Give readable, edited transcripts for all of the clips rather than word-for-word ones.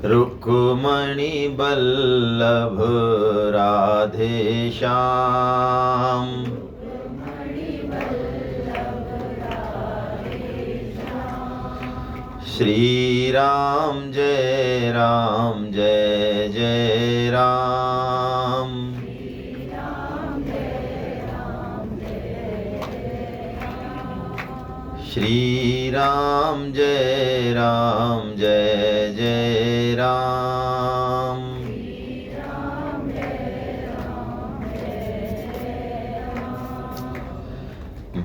रुक्मणी बल्लभ राधे श्याम, श्री राम जय जय राम। श्री राम जय जय राम।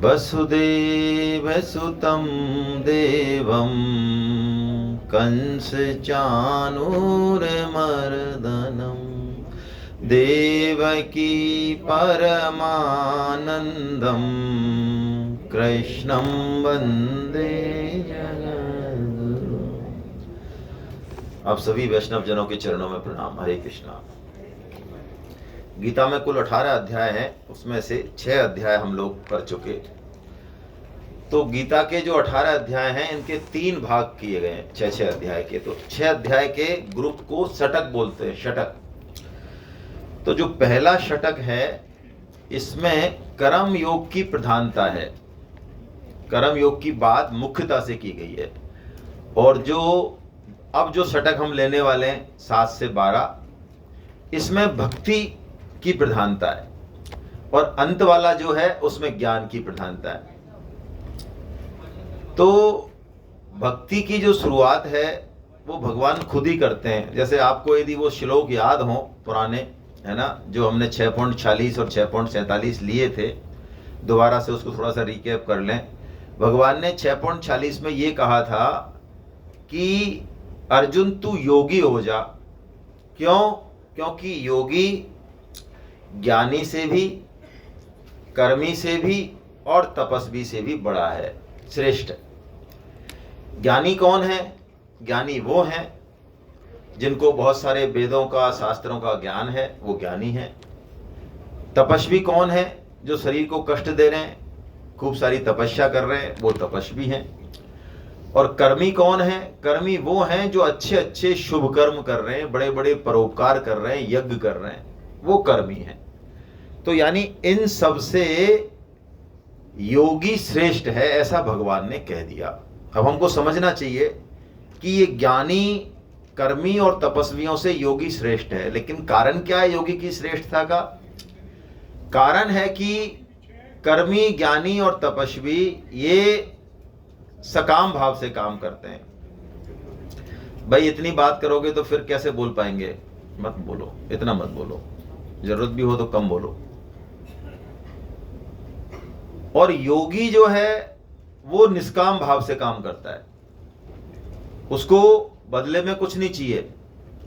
वसुदेव सुतं देवं कंस चाणूरमर्दनं, देवकी परमानंदं कृष्णं वंदे जगद्गुरु। आप सभी वैष्णव जनों के चरणों में प्रणाम। हरे कृष्णा। गीता में कुल 18 अध्याय हैं, उसमें से 6 अध्याय हम लोग कर चुके। तो गीता के जो 18 अध्याय हैं इनके 3 भाग किए गए हैं, 6 अध्याय के। तो 6 अध्याय के ग्रुप को षटक बोलते हैं, षटक। तो जो पहला षटक है इसमें कर्म योग की प्रधानता है, कर्म योग की बात मुख्यता से की गई है। और जो अब जो षटक हम लेने वाले हैं 7 से 12, इसमें भक्ति की प्रधानता है, और अंत वाला जो है उसमें ज्ञान की प्रधानता है। तो भक्ति की जो शुरुआत है वो भगवान खुद ही करते हैं। जैसे आपको यदि वो श्लोक याद हो पुराने, है ना, जो हमने 6.46 और 6.47 लिए थे, दोबारा से उसको थोड़ा सा रिकैप कर लें। भगवान ने 6.46 में ये कहा था कि अर्जुन तू योगी हो जा। क्यों? क्योंकि योगी ज्ञानी से भी, कर्मी से भी और तपस्वी से भी बड़ा है, श्रेष्ठ। ज्ञानी कौन है? ज्ञानी वो हैं जिनको बहुत सारे वेदों का, शास्त्रों का ज्ञान है, वो ज्ञानी है। तपस्वी कौन है? जो शरीर को कष्ट दे रहे हैं, खूब सारी तपस्या कर रहे हैं, वो तपस्वी हैं। और कर्मी कौन है? कर्मी वो हैं जो अच्छे अच्छे शुभ कर्म कर रहे हैं, बड़े बड़े परोपकार कर रहे हैं, यज्ञ कर रहे हैं, वो कर्मी हैं। तो यानी इन सब से योगी श्रेष्ठ है, ऐसा भगवान ने कह दिया। अब हमको समझना चाहिए कि ये ज्ञानी, कर्मी और तपस्वियों से योगी श्रेष्ठ है। लेकिन कारण क्या है योगी की श्रेष्ठता का? कारण है कि कर्मी, ज्ञानी और तपस्वी ये सकाम भाव से काम करते हैं। भाई इतनी बात करोगे तो फिर कैसे बोल पाएंगे? मत बोलो, इतना मत बोलो, जरूरत भी हो तो कम बोलो। और योगी जो है वो निष्काम भाव से काम करता है, उसको बदले में कुछ नहीं चाहिए,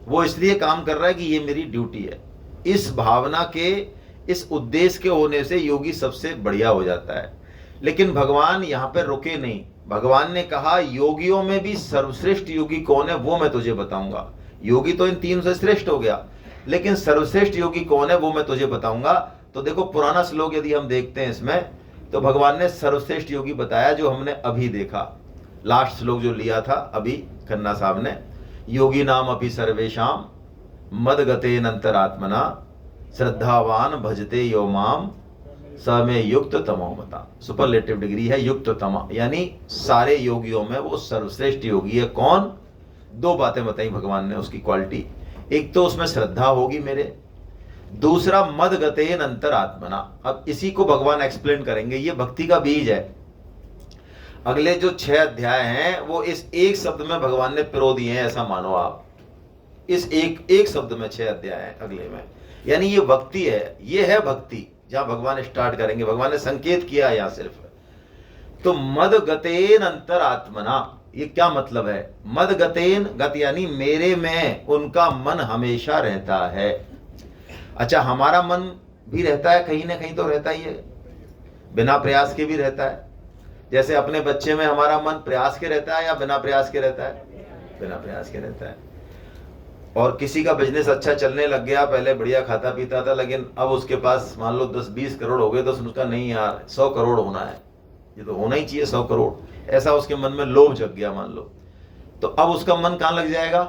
वो इसलिए काम कर रहा है कि ये मेरी ड्यूटी है। इस भावना के, इस उद्देश्य के होने से योगी सबसे बढ़िया हो जाता है। लेकिन भगवान यहां पर रुके नहीं। भगवान ने कहा योगियों में भी सर्वश्रेष्ठ योगी कौन है वो मैं तुझे बताऊंगा। योगी तो इन 3 से श्रेष्ठ हो गया, लेकिन सर्वश्रेष्ठ योगी कौन है वो मैं तुझे बताऊंगा। तो देखो पुराना श्लोक यदि हम देखते हैं इसमें, तो भगवान ने सर्वश्रेष्ठ योगी बताया जो हमने अभी देखा, लास्ट श्लोक जो लिया था अभी खन्ना साहब ने। योगी नाम अपि सर्वेशाम मदगतेन अंतरात्मना, श्रद्धावान भजते यो माम स में युक्त तमो मता। सुपरलेटिव डिग्री है युक्त तमा, यानी सारे योगियों में वो सर्वश्रेष्ठ योगी है। कौन? 2 बातें बताई भगवान ने उसकी क्वालिटी। एक तो उसमें श्रद्धा होगी मेरे, दूसरा मद गतेन अंतरात्मना। अब इसी को भगवान एक्सप्लेन करेंगे, ये भक्ति का बीज है। अगले जो 6 अध्याय हैं वो इस एक शब्द में भगवान ने पिरो दिए हैं, ऐसा मानो आप। इस एक शब्द में 6 अध्याय हैं अगले में, यानी ये भक्ति है। ये है भक्ति जहां भगवान स्टार्ट करेंगे। भगवान ने संकेत किया यहां सिर्फ। तो मद गतेन अंतरात्मना, ये क्या मतलब है? मद गतेन, गत यानी मेरे में उनका मन हमेशा रहता है। अच्छा, हमारा मन भी रहता है, कहीं ना कहीं तो रहता ही है, बिना प्रयास के भी रहता है। जैसे अपने बच्चे में हमारा मन प्रयास के रहता है या बिना प्रयास के रहता है? बिना प्रयास के रहता है। और किसी का बिजनेस अच्छा चलने लग गया, पहले बढ़िया खाता पीता था, लेकिन अब उसके पास मान लो 10-20 करोड़ हो गए, तो उसका नहीं यार 100 करोड़ होना है, ये तो होना ही चाहिए 100 करोड़। ऐसा उसके मन में लोभ जग गया मान लो, तो अब उसका मन कहाँ लग जाएगा?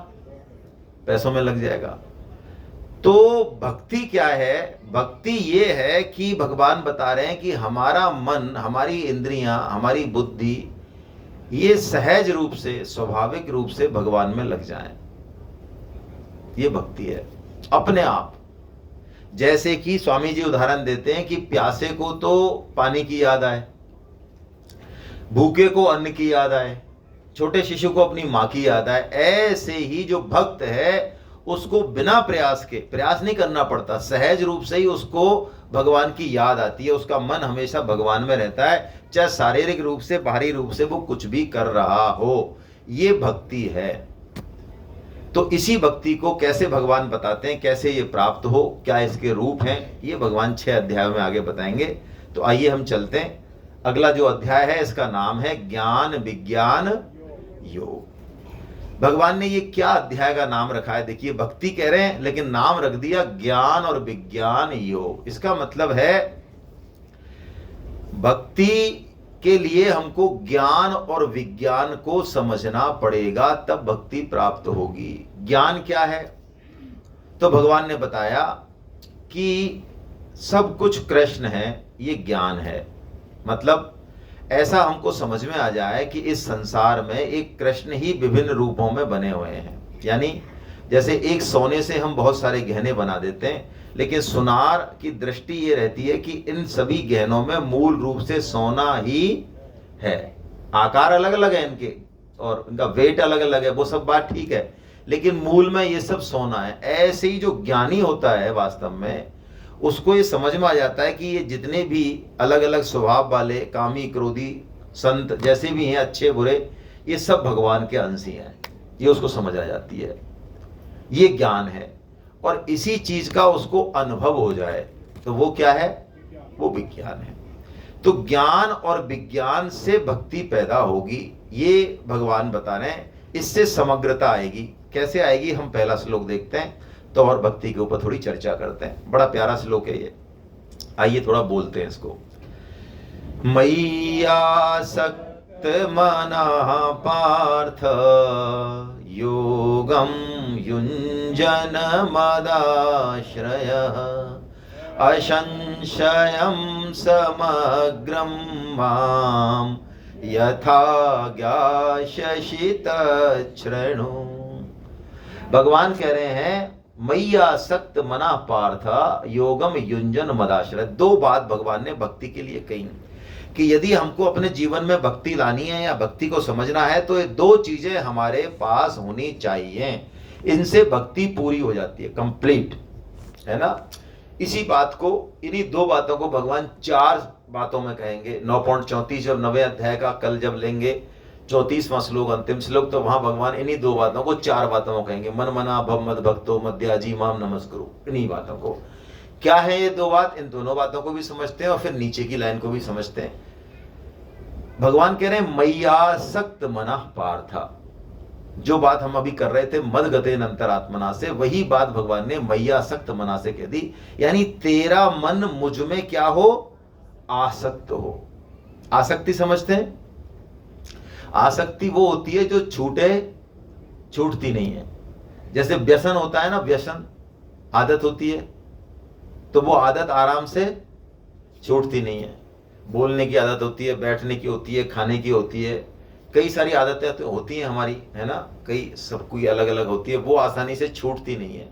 पैसों में लग जाएगा। तो भक्ति क्या है? भक्ति ये है कि भगवान बता रहे हैं कि हमारा मन, हमारी इंद्रियां, हमारी बुद्धि ये सहज रूप से, स्वाभाविक रूप से भगवान में लग जाएं। ये भक्ति है अपने आप। जैसे कि स्वामी जी उदाहरण देते हैं कि प्यासे को तो पानी की याद आए, भूखे को अन्न की याद आए, छोटे शिशु को अपनी मां की याद आए, ऐसे ही जो भक्त है उसको बिना प्रयास के, प्रयास नहीं करना पड़ता, सहज रूप से ही उसको भगवान की याद आती है। उसका मन हमेशा भगवान में रहता है, चाहे शारीरिक रूप से, बाहरी रूप से वो कुछ भी कर रहा हो। ये भक्ति है। तो इसी भक्ति को कैसे भगवान बताते हैं, कैसे ये प्राप्त हो, क्या इसके रूप हैं, ये भगवान 6 अध्यायों में आगे बताएंगे। तो आइए हम चलते हैं। अगला जो अध्याय है इसका नाम है ज्ञान विज्ञान योग। भगवान ने ये क्या अध्याय का नाम रखा है? देखिए, भक्ति कह रहे हैं लेकिन नाम रख दिया ज्ञान और विज्ञान योग। इसका मतलब है भक्ति के लिए हमको ज्ञान और विज्ञान को समझना पड़ेगा, तब भक्ति प्राप्त होगी। ज्ञान क्या है? तो भगवान ने बताया कि सब कुछ कृष्ण है, ये ज्ञान है। मतलब ऐसा हमको समझ में आ जाए कि इस संसार में एक कृष्ण ही विभिन्न रूपों में बने हुए हैं। यानी जैसे एक सोने से हम बहुत सारे गहने बना देते हैं, लेकिन सुनार की दृष्टि ये रहती है कि इन सभी गहनों में मूल रूप से सोना ही है। आकार अलग अलग है इनके और इनका वेट अलग अलग है, वो सब बात ठीक है, लेकिन मूल में ये सब सोना है। ऐसे ही जो ज्ञानी होता है वास्तव में, उसको ये समझ में आ जाता है कि ये जितने भी अलग अलग स्वभाव वाले कामी क्रोधी संत जैसे भी हैं, अच्छे बुरे, ये सब भगवान के अंश ही हैं। ये उसको समझ आ जाती है। ये ज्ञान है। और इसी चीज का उसको अनुभव हो जाए तो वो क्या है? वो विज्ञान है। तो ज्ञान और विज्ञान से भक्ति पैदा होगी, ये भगवान बता रहे हैं। इससे समग्रता आएगी। कैसे आएगी? हम पहला श्लोक देखते हैं तो और भक्ति के ऊपर थोड़ी चर्चा करते हैं। बड़ा प्यारा श्लोक है ये, आइए थोड़ा बोलते हैं इसको। मय्यासक्त मनः पार्थ योगं युञ्जन मदाश्रयः असंशयं समग्रं मां यथा ज्ञास्यसि तच्छृणु। भगवान कह रहे हैं मय्यासक्त मना पार्थ योगम युंजन मदाश्रय। 2 बात भगवान ने भक्ति के लिए कही कि यदि हमको अपने जीवन में भक्ति लानी है या भक्ति को समझना है तो ये 2 चीजें हमारे पास होनी चाहिए। इनसे भक्ति पूरी हो जाती है, कंप्लीट, है ना। इसी बात को, इन्हीं 2 बातों को भगवान 4 बातों में कहेंगे। 9.34 जब 9वें अध्याय का कल जब लेंगे 34वां श्लोक, अंतिम श्लोक, तो वहां भगवान इन्हीं 2 बातों को 4 बातों को कहेंगे। मन मना भव मद भक्तो मध्याजी माम नमस्कुरु। इन्हीं बातों को क्या है ये 2 बात? इन दोनों बातों को भी समझते हैं और फिर नीचे की लाइन को भी समझते हैं। भगवान कह रहे हैं मय्यासक्त मनः पार्थ। जो बात हम अभी कर रहे थे मद गतेन अंतरात्मना से, वही बात भगवान ने मय्यासक्त मना से कह दी। यानी तेरा मन मुझ में क्या हो? आसक्त हो। आसक्ति समझते हैं? आसक्ति वो होती है जो छूटती नहीं है। जैसे व्यसन होता है ना, व्यसन आदत होती है, तो वो आदत आराम से छूटती नहीं है। बोलने की आदत होती है, बैठने की होती है, खाने की होती है, कई सारी आदतें तो होती हैं हमारी, है ना, कई सबकी अलग अलग होती है, वो आसानी से छूटती नहीं है।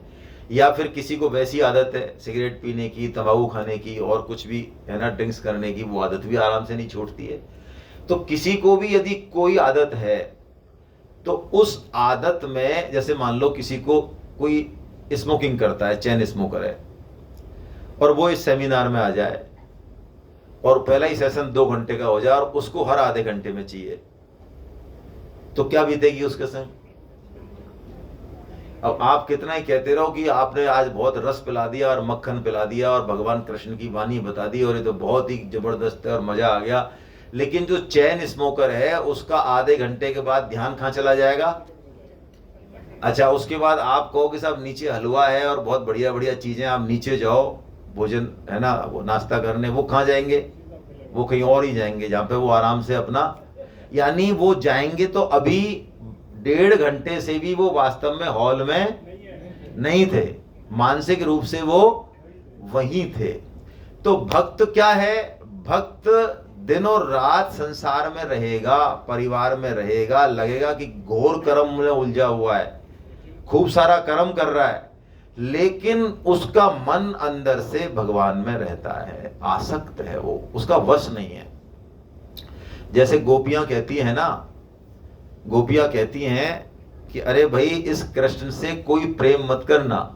या फिर किसी को वैसी आदत है सिगरेट पीने की, तंबाकू खाने की और कुछ भी, है ना, ड्रिंक्स करने की, वो आदत भी आराम से नहीं छूटती है। तो किसी को भी यदि कोई आदत है तो उस आदत में, जैसे मान लो किसी को कोई स्मोकिंग करता है, चेन स्मोकर है, और वो इस सेमिनार में आ जाए और पहला ही सेशन 2 घंटे का हो जाए और उसको हर आधे घंटे में चाहिए, तो क्या बीतेगी उसके संग? अब आप कितना ही कहते रहो कि आपने आज बहुत रस पिला दिया और मक्खन पिला दिया और भगवान कृष्ण की वाणी बता दी और ये तो बहुत ही जबरदस्त है और मजा आ गया, लेकिन जो चैन स्मोकर है उसका आधे घंटे के बाद ध्यान कहां चला जाएगा? अच्छा, उसके बाद आप कहो कि साहब नीचे हलवा है और बहुत बढ़िया बढ़िया चीजें, आप नीचे जाओ भोजन, है ना, वो नाश्ता करने, वो कहां जाएंगे? वो कहीं और ही जाएंगे जहां पे वो आराम से अपना यानी वो जाएंगे तो अभी 1.5 घंटे से भी वो वास्तव में हॉल में नहीं थे, मानसिक रूप से वो वहीं थे। तो भक्त क्या है? भक्त दिनों रात संसार में रहेगा, परिवार में रहेगा, लगेगा कि घोर कर्म में उलझा हुआ है, खूब सारा कर्म कर रहा है, लेकिन उसका मन अंदर से भगवान में रहता है, आसक्त है, वो उसका वश नहीं है। जैसे गोपियां कहती हैं ना, गोपियां कहती हैं कि अरे भाई इस कृष्ण से कोई प्रेम मत करना।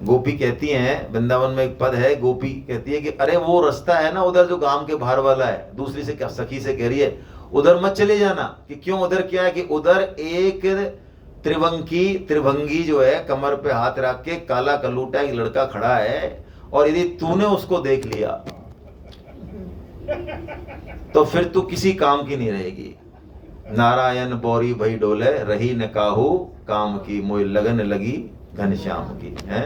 गोपी कहती हैं, वृंदावन में एक पद है, गोपी कहती है कि अरे वो रास्ता है ना उधर जो गांव के बाहर वाला है, दूसरी से सखी से कह रही है उधर मत चले जाना। कि क्यों? उधर क्या है कि उधर एक त्रिभंगी जो है, कमर पे हाथ रख के काला कलूटा एक लड़का खड़ा है, और यदि तूने उसको देख लिया तो फिर तू किसी काम की नहीं रहेगी। नारायण बोरी भई डोले, रही न काहू काम की, मोय लगन लगी घनश्याम की। है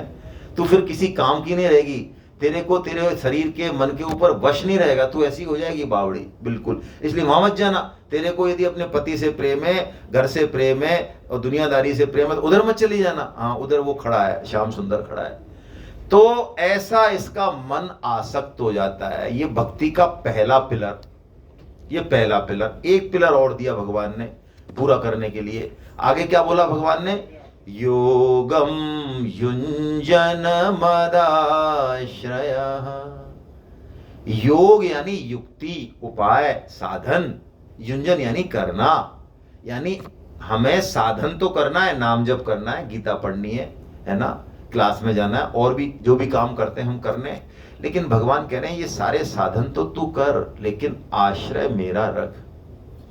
तू फिर किसी काम की नहीं रहेगी, तेरे को तेरे शरीर के मन के ऊपर वश नहीं रहेगा, तू ऐसी हो जाएगी बावड़ी बिल्कुल। इसलिए वहां मत जाना। तेरे को यदि अपने पति से प्रेम है, घर से प्रेम है और दुनियादारी से प्रेम है, तो उधर मत चली जाना। हाँ, उधर वो खड़ा है, श्याम सुंदर खड़ा है। तो ऐसा इसका मन आसक्त हो जाता है। ये भक्ति का पहला पिलर, ये पहला पिलर। एक पिलर और दिया भगवान ने पूरा करने के लिए। आगे क्या बोला भगवान ने? योगम युंजन मदाश्रय। योग यानी युक्ति, उपाय, साधन। युंजन यानी करना, यानी हमें साधन तो करना है, नाम जप करना है, गीता पढ़नी है ना, क्लास में जाना है, और भी जो भी काम करते हैं हम करने। लेकिन भगवान कह रहे हैं ये सारे साधन तो तू कर, लेकिन आश्रय मेरा रख,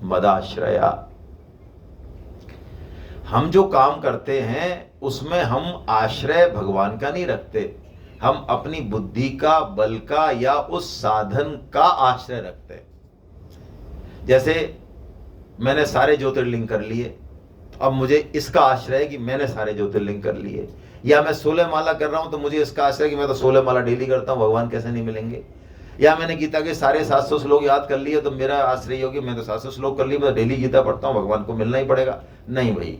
मदाश्रया। हम जो काम करते हैं उसमें हम आश्रय भगवान का नहीं रखते, हम अपनी बुद्धि का, बल का, या उस साधन का आश्रय रखते। जैसे मैंने सारे ज्योतिर्लिंग कर लिए, अब मुझे इसका आश्रय है कि मैंने सारे ज्योतिर्लिंग कर लिए। या मैं 16 माला कर रहा हूं तो मुझे इसका आश्रय कि मैं तो 16 माला डेली करता हूं, भगवान कैसे नहीं मिलेंगे। या मैंने गीता के सारे 700 श्लोक याद कर लिए तो मेरा आश्रय होगी मैं तो 700 श्लोक कर लिए, मैं डेली गीता पढ़ता हूं, भगवान को मिलना ही पड़ेगा। नहीं भाई,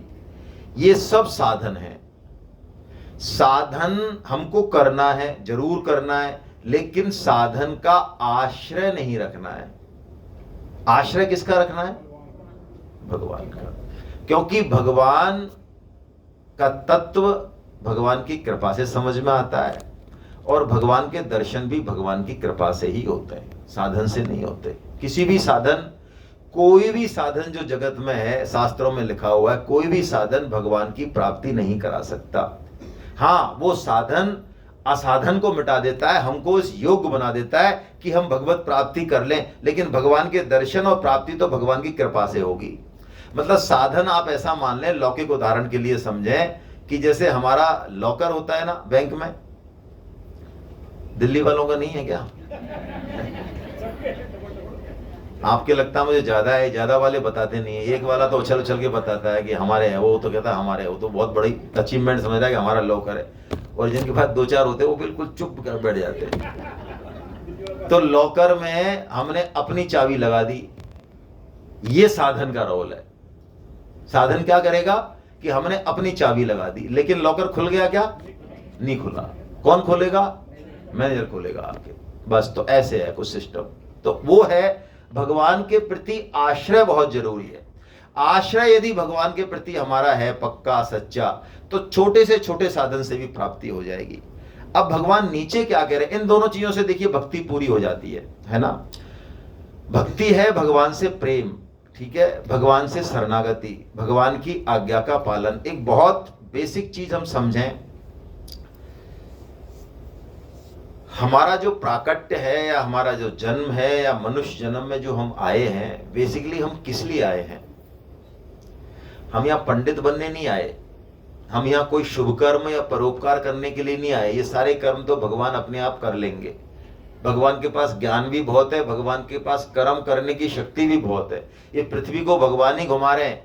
ये सब साधन है। साधन हमको करना है, जरूर करना है, लेकिन साधन का आश्रय नहीं रखना है। आश्रय किसका रखना है? भगवान का। क्योंकि भगवान का तत्व भगवान की कृपा से समझ में आता है, और भगवान के दर्शन भी भगवान की कृपा से ही होते हैं, साधन से नहीं होते। किसी भी साधन, कोई भी साधन जो जगत में है, शास्त्रों में लिखा हुआ है, कोई भी साधन भगवान की प्राप्ति नहीं करा सकता। हाँ, वो साधन असाधन को मिटा देता है, हमको इस योग्य बना देता है कि हम भगवत प्राप्ति कर लें, लेकिन भगवान के दर्शन और प्राप्ति तो भगवान की कृपा से होगी। मतलब साधन आप ऐसा मान लें, लौकिक उदाहरण के लिए समझें कि जैसे हमारा लॉकर होता है ना बैंक में, दिल्ली वालों का नहीं है क्या? आपके लगता है मुझे ज्यादा है, ज्यादा वाले बताते नहीं है। एक वाला तो उछल उछल के बताता है कि हमारे हैं, वो तो कहता है हमारे, वो तो बहुत बड़ी अचीवमेंट समझता है कि हमारा लॉकर है। और जिनके पास 2-4 होते हैं वो बिल्कुल चुप कर बैठ जाते हैं। तो लॉकर में हमने अपनी चाबी लगा दी, ये साधन का रोल है। साधन क्या करेगा कि हमने अपनी चाबी लगा दी, लेकिन लॉकर खुल गया क्या? नहीं खुला। कौन खोलेगा? मैनेजर खोलेगा आके। बस, तो ऐसे है कुछ सिस्टम। तो वो है भगवान के प्रति आश्रय बहुत जरूरी है। आश्रय यदि भगवान के प्रति हमारा है पक्का, सच्चा, तो छोटे से छोटे साधन से भी प्राप्ति हो जाएगी। अब भगवान नीचे क्या कह रहे हैं? इन दोनों चीजों से देखिए भक्ति पूरी हो जाती है ना। भक्ति है भगवान से प्रेम, ठीक है, भगवान से शरणागति, भगवान की आज्ञा का पालन। एक बहुत बेसिक चीज हम समझें, हमारा जो प्राकट्य है या हमारा जो जन्म है या मनुष्य जन्म में जो हम आए हैं, बेसिकली हम किस लिए आए हैं? हम यहाँ पंडित बनने नहीं आए, हम यहाँ कोई शुभ कर्म या परोपकार करने के लिए नहीं आए। ये सारे कर्म तो भगवान अपने आप कर लेंगे। भगवान के पास ज्ञान भी बहुत है, भगवान के पास कर्म करने की शक्ति भी बहुत है। ये पृथ्वी को भगवान ही घुमा रहे हैं,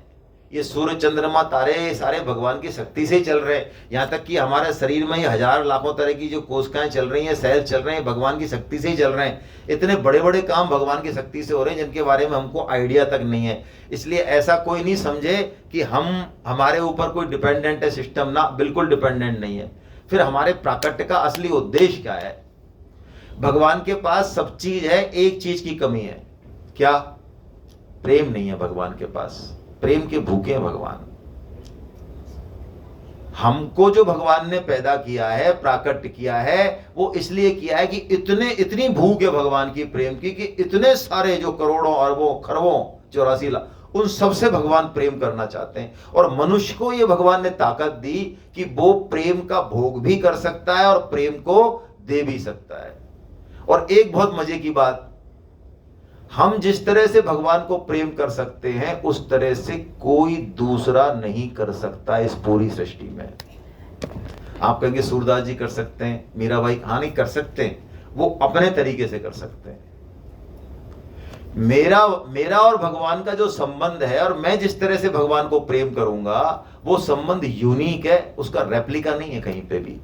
ये सूर्य चंद्रमा तारे सारे भगवान की शक्ति से ही चल रहे हैं। यहाँ तक कि हमारे शरीर में ही हजार लाखों तरह की जो कोशिकाएं चल रही हैं, सेल चल रहे हैं, भगवान की शक्ति से ही चल रहे हैं। इतने बड़े बड़े काम भगवान की शक्ति से हो रहे हैं जिनके बारे में हमको आइडिया तक नहीं है। इसलिए ऐसा कोई नहीं समझे कि हमारे ऊपर कोई डिपेंडेंट है सिस्टम, ना, बिल्कुल डिपेंडेंट नहीं है। फिर हमारे प्राकट्य का असली उद्देश्य क्या है? भगवान के पास सब चीज है, एक चीज की कमी है। क्या? प्रेम नहीं है भगवान के पास। प्रेम के भूखे हैं भगवान। हमको जो भगवान ने पैदा किया है, प्राकट्य किया है, वो इसलिए किया है कि इतनी भूख है भगवान की प्रेम की कि इतने सारे जो करोड़ों अरबों खरबों 84 लाख, उन सबसे भगवान प्रेम करना चाहते हैं। और मनुष्य को ये भगवान ने ताकत दी कि वो प्रेम का भोग भी कर सकता है और प्रेम को दे भी सकता है। और एक बहुत मजे की बात, हम जिस तरह से भगवान को प्रेम कर सकते हैं उस तरह से कोई दूसरा नहीं कर सकता इस पूरी सृष्टि में। आप कहेंगे सूरदास जी कर सकते हैं, मीराबाई, हाँ, नहीं कर सकते हैं, वो अपने तरीके से कर सकते हैं। मेरा और भगवान का जो संबंध है और मैं जिस तरह से भगवान को प्रेम करूंगा वो संबंध यूनिक है, उसका रेप्लिका नहीं है कहीं पे भी।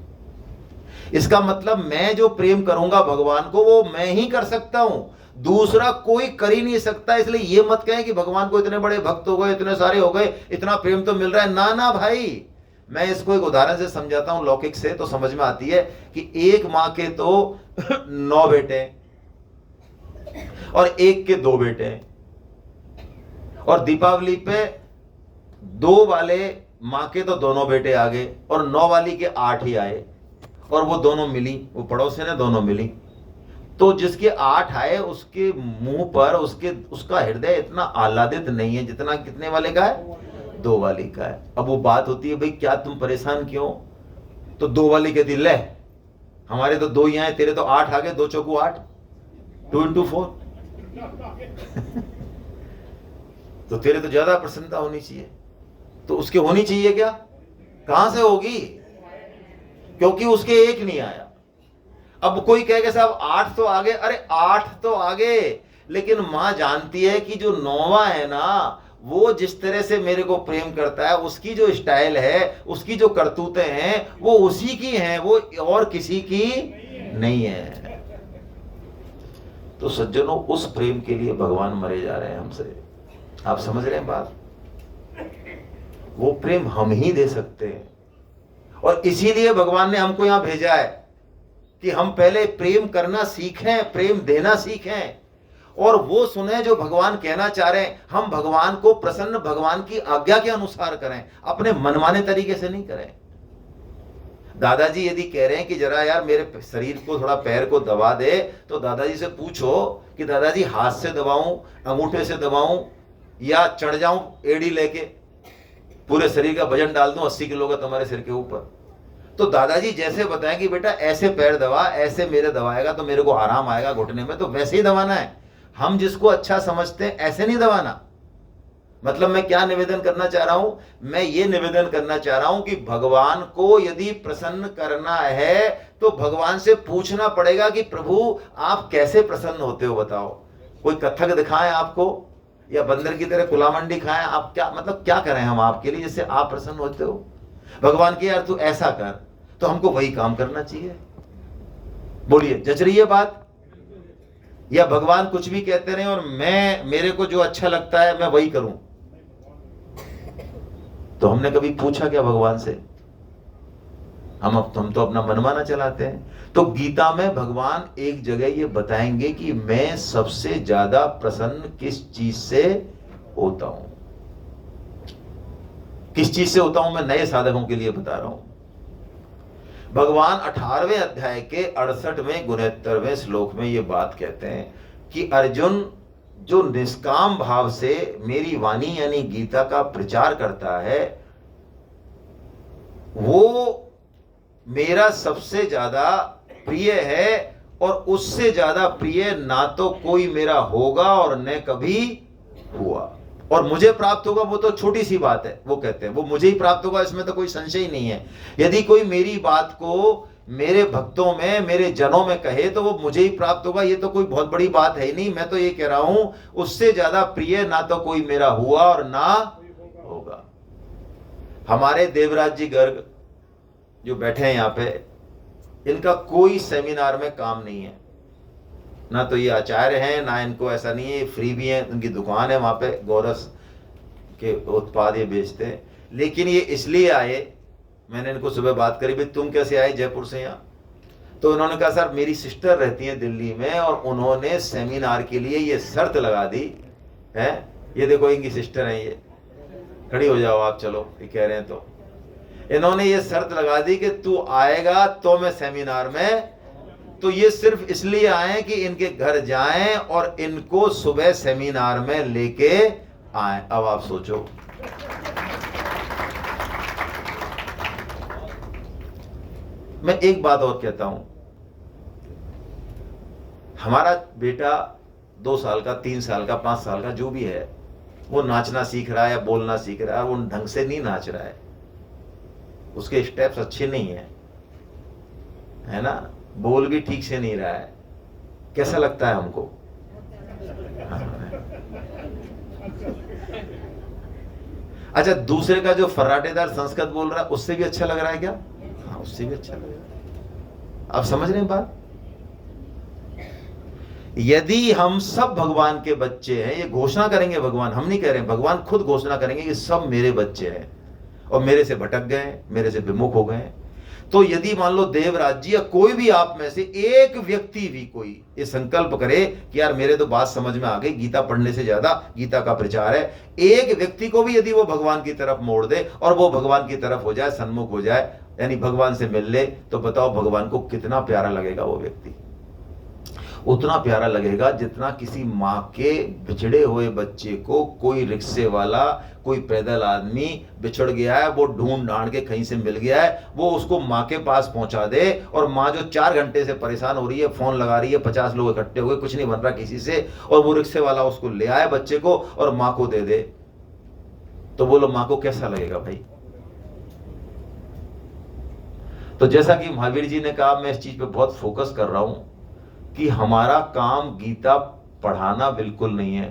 इसका मतलब मैं जो प्रेम करूंगा भगवान को वो मैं ही कर सकता हूं, दूसरा कोई कर ही नहीं सकता। इसलिए ये मत कहें कि भगवान को इतने बड़े भक्त हो गए, इतने सारे हो गए, इतना प्रेम तो मिल रहा है। ना ना भाई, मैं इसको एक उदाहरण से समझाता हूं, लौकिक से, तो समझ में आती है कि एक मां के तो 9 बेटे और एक के 2 बेटे हैं, और दीपावली पे 2 वाले मां के तो दोनों बेटे आ गए और 9 वाली के 8 ही आए, और वो दोनों मिली, वो पड़ोसी ने दोनों मिली। तो जिसके 8 आए उसके मुंह पर उसका हृदय इतना आह्लादित नहीं है जितना कितने वाले का है? 2 वाली का है। अब वो बात होती है, भाई क्या तुम परेशान क्यों? तो 2 वाली कहती, ले हमारे तो 2 ही आए, तेरे तो 8 आ गए, 2 चौकू 8, 2 into 4 तो तेरे तो ज्यादा प्रसन्नता होनी चाहिए। तो उसके होनी चाहिए क्या? कहां से होगी? क्योंकि उसके 1 नहीं आया। अब कोई कहेगा साहब 8 तो आगे, अरे 8 तो आगे, लेकिन मां जानती है कि जो 9वां है ना, वो जिस तरह से मेरे को प्रेम करता है, उसकी जो स्टाइल है, उसकी जो करतूतें हैं, वो उसी की हैं, वो और किसी की नहीं है। तो सज्जनों, उस प्रेम के लिए भगवान मरे जा रहे हैं हमसे। आप समझ रहे हैं बात? वो प्रेम हम ही दे सकते हैं, और इसीलिए भगवान ने हमको यहां भेजा है कि हम पहले प्रेम करना सीखें, प्रेम देना सीखें, और वो सुने जो भगवान कहना चाह रहे हैं। हम भगवान को प्रसन्न भगवान की आज्ञा के अनुसार करें, अपने मनमाने तरीके से नहीं करें। दादाजी यदि कह रहे हैं कि जरा यार मेरे शरीर को थोड़ा, पैर को दबा दे, तो दादाजी से पूछो कि दादाजी हाथ से दबाऊं, अंगूठे से दबाऊं, या चढ़ जाऊं एड़ी लेके, पूरे शरीर का वजन डाल दूं 80 किलो का तुम्हारे सिर के ऊपर। तो दादाजी जैसे बताएं कि बेटा ऐसे पैर दबा, ऐसे मेरे दबाएगा तो मेरे को आराम आएगा घुटने में, तो वैसे ही दबाना है। हम जिसको अच्छा समझते हैं ऐसे नहीं दबाना। मतलब मैं क्या निवेदन करना चाह रहा हूं? मैं ये निवेदन करना चाह रहा हूं कि भगवान को यदि प्रसन्न करना है तो भगवान से पूछना पड़ेगा कि प्रभु आप कैसे प्रसन्न होते हो, बताओ। कोई कथक दिखाएं आपको, या बंदर की तरह कुलामंडी खाएं? आप क्या मतलब क्या करें हम आपके लिए जिससे आप प्रसन्न होते हो? भगवान की यार तू ऐसा कर, तो हमको वही काम करना चाहिए। बोलिए, जच रही है बात? या भगवान कुछ भी कहते रहे और मेरे को जो अच्छा लगता है मैं वही करूं? तो हमने कभी पूछा क्या भगवान से? हम तो अपना मनमाना चलाते हैं। तो गीता में भगवान एक जगह ये बताएंगे कि मैं सबसे ज्यादा प्रसन्न किस चीज से होता हूं। किस चीज से होता हूं? मैं नए साधकों के लिए बता रहा हूं। भगवान 18वें अध्याय के 68वें 69वें श्लोक में ये बात कहते हैं कि अर्जुन जो निष्काम भाव से मेरी वाणी यानी गीता का प्रचार करता है, वो मेरा सबसे ज्यादा प्रिय है, और उससे ज्यादा प्रिय ना तो कोई मेरा होगा और न कभी हुआ। और मुझे प्राप्त होगा वो तो छोटी सी बात है, वो कहते हैं वो मुझे ही प्राप्त होगा, इसमें तो कोई संशय ही नहीं है। यदि कोई मेरी बात को मेरे भक्तों में, मेरे जनों में कहे तो वो मुझे ही प्राप्त होगा, ये तो कोई बहुत बड़ी बात है ही नहीं। मैं तो ये कह रहा हूं उससे ज्यादा प्रिय ना तो कोई मेरा हुआ और ना होगा। हमारे देवराज जी गर्ग जो बैठे हैं यहाँ पे, इनका कोई सेमिनार में काम नहीं है, ना तो ये आचार्य हैं, ना इनको ऐसा नहीं है, फ्री भी हैं, उनकी दुकान है वहाँ पे, गोरस के उत्पाद ये बेचते हैं। लेकिन ये इसलिए आए, मैंने इनको सुबह बात करी, भाई तुम कैसे आए जयपुर से यहाँ? तो उन्होंने कहा सर मेरी सिस्टर रहती है दिल्ली में और उन्होंने सेमिनार के लिए ये शर्त लगा दी है, ये देखो इनकी सिस्टर है, ये खड़ी हो जाओ आप, चलो ये कह रहे हैं, तो इन्होंने ये शर्त लगा दी कि तू आएगा तो मैं सेमिनार में, तो ये सिर्फ इसलिए आए कि इनके घर जाएं और इनको सुबह सेमिनार में लेके आए। अब आप सोचो, मैं एक बात और कहता हूं, हमारा बेटा 2 साल का, 3 साल का, 5 साल का जो भी है, वो नाचना सीख रहा है या बोलना सीख रहा है, वो ढंग से नहीं नाच रहा है, उसके स्टेप्स अच्छे नहीं है ना, बोल भी ठीक से नहीं रहा है, कैसा लगता है हमको? अच्छा, दूसरे का जो फर्राटेदार संस्कृत बोल रहा है उससे भी अच्छा लग रहा है क्या? हाँ, उससे भी अच्छा लग रहा है। आप समझ रहे हैं बात? यदि हम सब भगवान के बच्चे हैं, ये घोषणा करेंगे, भगवान, हम नहीं कह रहे हैं, भगवान खुद घोषणा करेंगे कि सब मेरे बच्चे हैं और मेरे से भटक गए, मेरे से विमुख हो गए, तो यदि मान लो देवराज जी या कोई भी आप में से एक व्यक्ति भी कोई ये संकल्प करे कि यार मेरे तो बात समझ में आ गई, गीता पढ़ने से ज्यादा गीता का प्रचार है, एक व्यक्ति को भी यदि वो भगवान की तरफ मोड़ दे और वो भगवान की तरफ हो जाए, सन्मुख हो जाए, यानी भगवान से मिल ले, तो बताओ भगवान को कितना प्यारा लगेगा वो व्यक्ति? उतना प्यारा लगेगा जितना किसी माँ के बिछड़े हुए बच्चे को कोई रिक्शे वाला, कोई पैदल आदमी बिछड़ गया है, वो ढूंढ ढांड के कहीं से मिल गया है, वो उसको माँ के पास पहुंचा दे, और माँ जो 4 घंटे से परेशान हो रही है, फोन लगा रही है, 50 लोग इकट्ठे हुए, कुछ नहीं बन रहा किसी से, और वो रिक्शे वाला उसको ले आए बच्चे को और माँ को दे दे, तो बोलो माँ को कैसा लगेगा भाई? तो जैसा कि महावीर जी ने कहा, मैं इस चीज पे बहुत फोकस कर रहा हूं कि हमारा काम गीता पढ़ाना बिल्कुल नहीं है।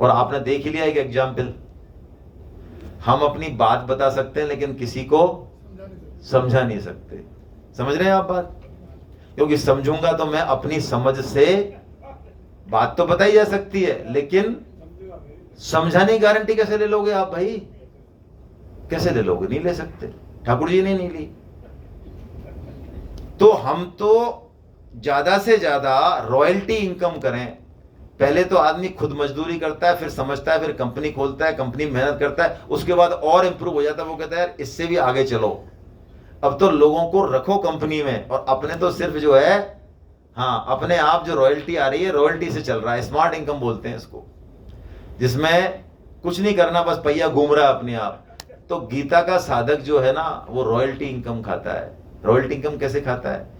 और आपने देख ही लिया एक एग्जाम्पल, हम अपनी बात बता सकते हैं लेकिन किसी को समझा नहीं सकते। समझ रहे हैं आप बात? क्योंकि समझूंगा तो मैं अपनी समझ से, बात तो बताई जा सकती है लेकिन समझाने की गारंटी कैसे ले लोगे आप भाई? कैसे ले लोगे? नहीं ले सकते, ठाकुर जी ने नहीं ली। तो हम तो ज्यादा से ज्यादा रॉयल्टी इनकम करें। पहले तो आदमी खुद मजदूरी करता है, फिर समझता है, फिर कंपनी खोलता है, कंपनी मेहनत करता है, उसके बाद और इंप्रूव हो जाता है, वो कहता है यार इससे भी आगे चलो। अब तो लोगों को रखो कंपनी में और अपने तो सिर्फ जो है, हाँ, अपने आप जो रॉयल्टी आ रही है, रॉयल्टी से चल रहा है। स्मार्ट इनकम बोलते हैं इसको, जिसमें कुछ नहीं करना, बस पहिया घूम रहा है अपने आप। तो गीता का साधक जो है ना, वो रॉयल्टी इनकम खाता है। रॉयल्टी इनकम कैसे खाता है?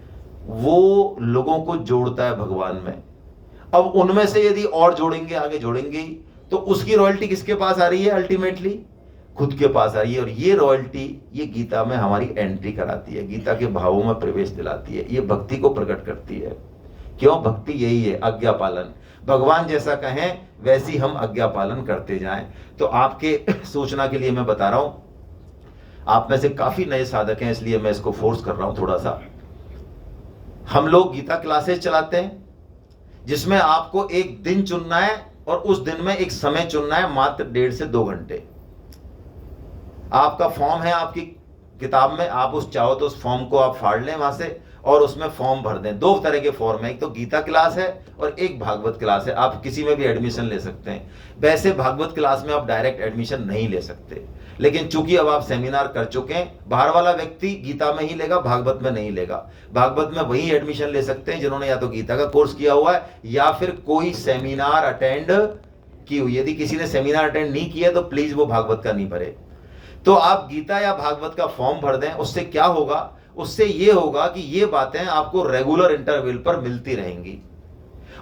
वो लोगों को जोड़ता है भगवान में। अब उनमें से यदि और जोड़ेंगे, आगे जोड़ेंगे, तो उसकी रॉयल्टी किसके पास आ रही है? अल्टीमेटली खुद के पास आ रही है। और ये रॉयल्टी, ये गीता में हमारी एंट्री कराती है, गीता के भावों में प्रवेश दिलाती है, ये भक्ति को प्रकट करती है। क्यों? भक्ति यही है, आज्ञा पालन। भगवान जैसा कहें वैसी हम आज्ञा पालन करते जाएं। तो आपके सूचना के लिए मैं बता रहा हूं, आप में से काफी नए साधक हैं, इसलिए मैं इसको फोर्स कर रहा हूं थोड़ा सा। हम लोग गीता क्लासेस चलाते हैं जिसमें आपको एक दिन चुनना है और उस दिन में एक समय चुनना है, मात्र 1.5 से 2 घंटे। आपका फॉर्म है आपकी किताब में, आप उस चाहो तो उस फॉर्म को आप फाड़ लें वहां से और उसमें फॉर्म भर दें। 2 तरह के फॉर्म है, एक तो गीता क्लास है और एक भागवत क्लास है। आप किसी में भी एडमिशन ले सकते हैं। वैसे भागवत क्लास में आप डायरेक्ट एडमिशन नहीं ले सकते, लेकिन चूंकि अब आप सेमिनार कर चुके हैं, बाहर वाला व्यक्ति गीता में ही लेगा, भागवत में नहीं लेगा। भागवत में वही एडमिशन ले सकते हैं जिन्होंने या तो गीता का कोर्स किया हुआ है या फिर कोई सेमिनार अटेंड की हुई। यदि किसी ने सेमिनार अटेंड नहीं किया तो प्लीज वो भागवत का नहीं भरे। तो आप गीता या भागवत का फॉर्म भर दें। उससे क्या होगा? उससे ये होगा कि ये बातें आपको रेगुलर इंटरवल पर मिलती रहेंगी।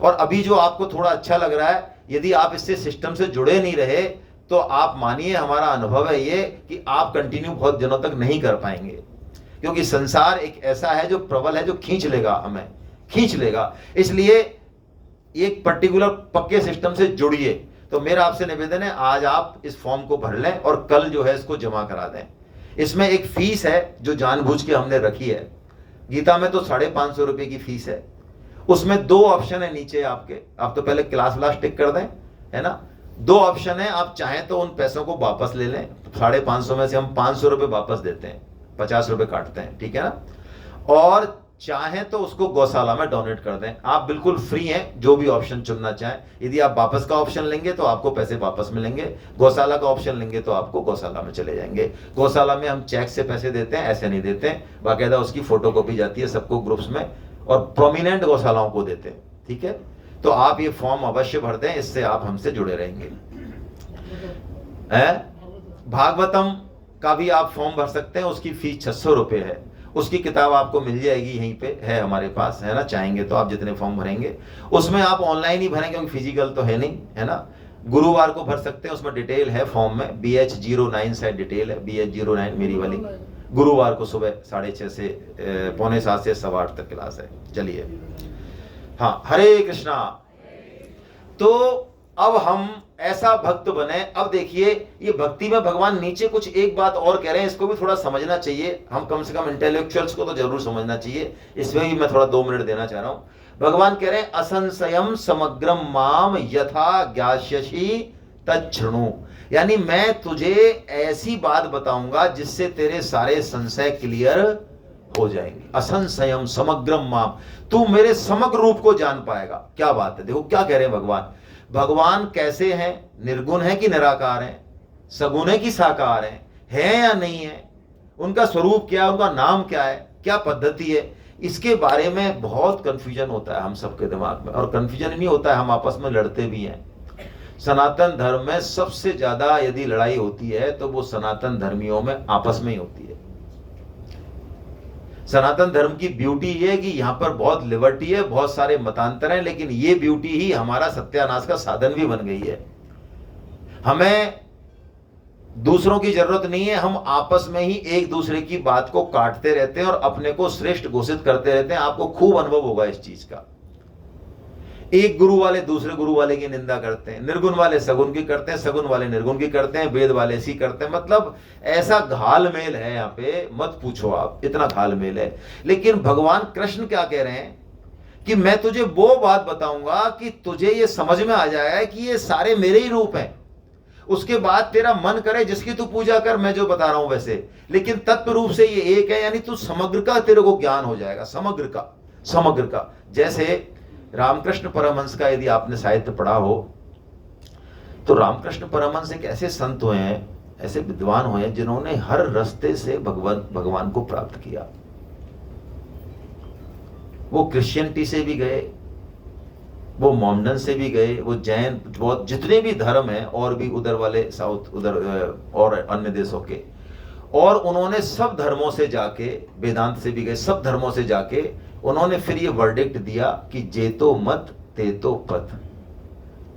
और अभी जो आपको थोड़ा अच्छा लग रहा है, यदि आप इससे सिस्टम से जुड़े नहीं रहे तो आप मानिए, हमारा अनुभव है ये कि आप कंटिन्यू बहुत दिनों तक नहीं कर पाएंगे, क्योंकि संसार एक ऐसा है जो प्रबल है, जो खींच लेगा, हमें खींच लेगा। इसलिए एक पर्टिकुलर पक्के सिस्टम से जुड़िए। तो मेरा आपसे निवेदन है, आज आप इस फॉर्म को भर लें और कल जो है इसको जमा करा दें। इसमें एक फीस है जो जानबूझ के हमने रखी है। गीता में तो 550 रुपये की फीस है। उसमें 2 ऑप्शन है नीचे आपके, आप तो पहले क्लास व्लास टिक कर दें, है ना। 2 ऑप्शन है, आप चाहें तो उन पैसों को वापस ले लें। 550 में से हम 500 रुपये वापस देते हैं, 50 रुपये काटते हैं, ठीक है ना। और चाहें तो उसको गौशाला में डोनेट कर दें। आप बिल्कुल फ्री हैं, जो भी ऑप्शन चुनना चाहें। यदि आप वापस का ऑप्शन लेंगे तो आपको पैसे वापस मिलेंगे, गौशाला का ऑप्शन लेंगे तो आपको गौशाला में चले जाएंगे। गौशाला में हम चेक से पैसे देते हैं, ऐसे नहीं देते हैं, बाकायदा उसकी फोटो कॉपी जाती है सबको ग्रुप्स में, और प्रोमिनेंट गौशालाओं को देते हैं, ठीक है। तो आप ये फॉर्म अवश्य भर दें, इससे आप हमसे जुड़े रहेंगे। भागवतम का भी आप फॉर्म भर सकते हैं, उसकी फीस 600 रुपये है। उसकी किताब आपको मिल जाएगी, यहीं पे है हमारे पास, है ना। चाहेंगे तो आप जितने फॉर्म भरेंगे उसमें आप ऑनलाइन ही भरें, क्योंकि फिजिकल तो है नहीं, है ना। गुरुवार को भर सकते हैं, उसमें डिटेल है फॉर्म में, BH09 से डिटेल है, BH09 मेरी वाली। गुरुवार को सुबह 6:30 से 6:45 से 8:15 तक क्लास है। चलिए, हाँ, हरे कृष्णा। तो अब हम ऐसा भक्त बने। अब देखिए, ये भक्ति में भगवान नीचे कुछ एक बात और कह रहे हैं, इसको भी थोड़ा समझना चाहिए। हम कम से कम इंटेलेक्चुअल्स को तो जरूर समझना चाहिए, इसमें भी मैं थोड़ा 2 मिनट देना चाह रहा हूं। भगवान कह रहे हैं, असंशयम समग्रम माम यथा ज्ञास्यसि तच्छृणु, यानी मैं तुझे ऐसी बात बताऊंगा जिससे तेरे सारे संशय क्लियर हो जाएंगे। असंशयम समग्रम माम, तू मेरे समग्र रूप को जान पाएगा। क्या बात है, देखो क्या कह रहे हैं भगवान। भगवान कैसे हैं, निर्गुण है कि निराकार है, सगुण है कि साकार है या नहीं है, उनका स्वरूप क्या है, उनका नाम क्या है, क्या पद्धति है, इसके बारे में बहुत कंफ्यूजन होता है हम सबके दिमाग में। और कंफ्यूजन नहीं होता है, हम आपस में लड़ते भी हैं। सनातन धर्म में सबसे ज्यादा यदि लड़ाई होती है तो वो सनातन धर्मियों में आपस में ही होती है। सनातन धर्म की ब्यूटी ये है कि यहां पर बहुत लिबर्टी है, बहुत सारे मतांतर हैं, लेकिन ये ब्यूटी ही हमारा सत्यानाश का साधन भी बन गई है। हमें दूसरों की जरूरत नहीं है, हम आपस में ही एक दूसरे की बात को काटते रहते हैं और अपने को श्रेष्ठ घोषित करते रहते हैं। आपको खूब अनुभव होगा इस चीज का। एक गुरु वाले दूसरे गुरु वाले की निंदा करते हैं, निर्गुण वाले सगुण की करते हैं, सगुण वाले निर्गुण की करते हैं, वेद वाले ऐसी करते हैं। मतलब ऐसा घालमेल है यहाँ पे, मत पूछो आप, इतना घालमेल है। लेकिन भगवान कृष्ण क्या कह रहे हैं कि मैं तुझे वो बात बताऊंगा कि तुझे ये समझ में आ जाएगा कि ये सारे मेरे ही रूप हैं। उसके बाद तेरा मन करे जिसकी तू पूजा कर, मैं जो बता रहा हूं वैसे, लेकिन तत्व रूप से ये एक है। यानी तू समग्र का तेरे को ज्ञान हो जाएगा, समग्र का, समग्र का। जैसे रामकृष्ण परमहंस का यदि आपने साहित्य पढ़ा हो तो रामकृष्ण परमहंस एक ऐसे संत हुए हैं, ऐसे विद्वान हुए हैं जिन्होंने हर रास्ते से भगवान को प्राप्त किया। वो क्रिश्चियनिटी से भी गए, वो मोमडन से भी गए, वो जैन, बहुत जितने भी धर्म हैं और भी उधर वाले साउथ उधर और अन्य देशों के, और उन्होंने सब धर्मों से जाके, वेदांत से भी गए, सब धर्मों से जाके उन्होंने फिर ये वर्डिक्ट दिया कि जेतो मत तेतो पथ,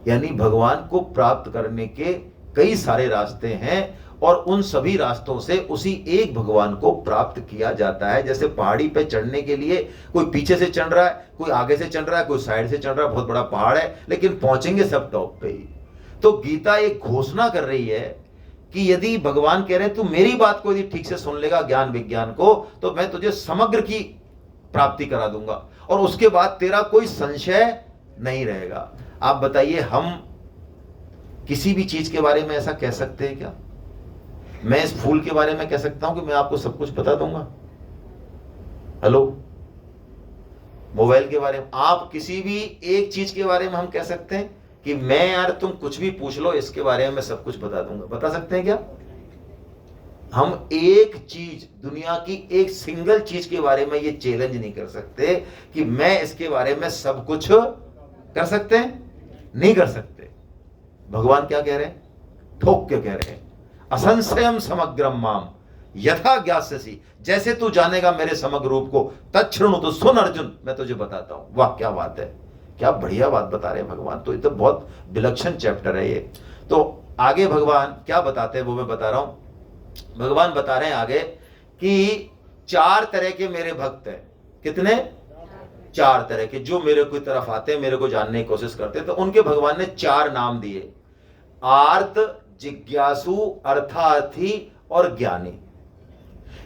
यानी भगवान को प्राप्त करने के कई सारे रास्ते हैं और उन सभी रास्तों से उसी एक भगवान को प्राप्त किया जाता है। जैसे पहाड़ी पे चढ़ने के लिए कोई पीछे से चढ़ रहा है, कोई आगे से चढ़ रहा है, कोई साइड से चढ़ रहा है, बहुत बड़ा पहाड़ है, लेकिन पहुंचेंगे सब टॉप पे ही। तो गीता एक घोषणा कर रही है कि यदि भगवान कह रहे हैं तू मेरी बात को यदि ठीक से सुन लेगा, ज्ञान विज्ञान को, तो मैं तुझे समग्र की प्राप्ति करा दूंगा और उसके बाद तेरा कोई संशय नहीं रहेगा। आप बताइए, हम किसी भी चीज के बारे में ऐसा कह सकते हैं क्या? मैं इस फूल के बारे में कह सकता हूं कि मैं आपको सब कुछ बता दूंगा? हेलो, मोबाइल के बारे में, आप किसी भी एक चीज के बारे में हम कह सकते हैं कि मैं, यार तुम कुछ भी पूछ लो इसके बारे में मैं सब कुछ बता दूंगा? बता सकते हैं क्या? हम एक चीज, दुनिया की एक सिंगल चीज के बारे में ये चैलेंज नहीं कर सकते कि मैं इसके बारे में सब कुछ कर सकते हैं, नहीं कर सकते। भगवान क्या कह रहे हैं? ठोक के कह रहे हैं, असंशयम समग्रम माम यथा ज्ञास्यसि, जैसे तू जानेगा मेरे समग्र रूप को, तच्छृणु, तो सुन अर्जुन, मैं तुझे बताता हूं। वाह, क्या बात है, क्या बढ़िया बात बता रहे हैं भगवान। तो ये तो बहुत विलक्षण चैप्टर है ये। तो आगे भगवान क्या बताते हैं वो मैं बता रहा हूं। भगवान बता रहे हैं आगे कि 4 तरह के मेरे भक्त हैं। कितने? 4 तरह के, जो मेरे की तरफ आते हैं, मेरे को जानने की कोशिश करते हैं। तो उनके भगवान ने 4 नाम दिए। आर्त, जिज्ञासु, अर्थार्थी और ज्ञानी।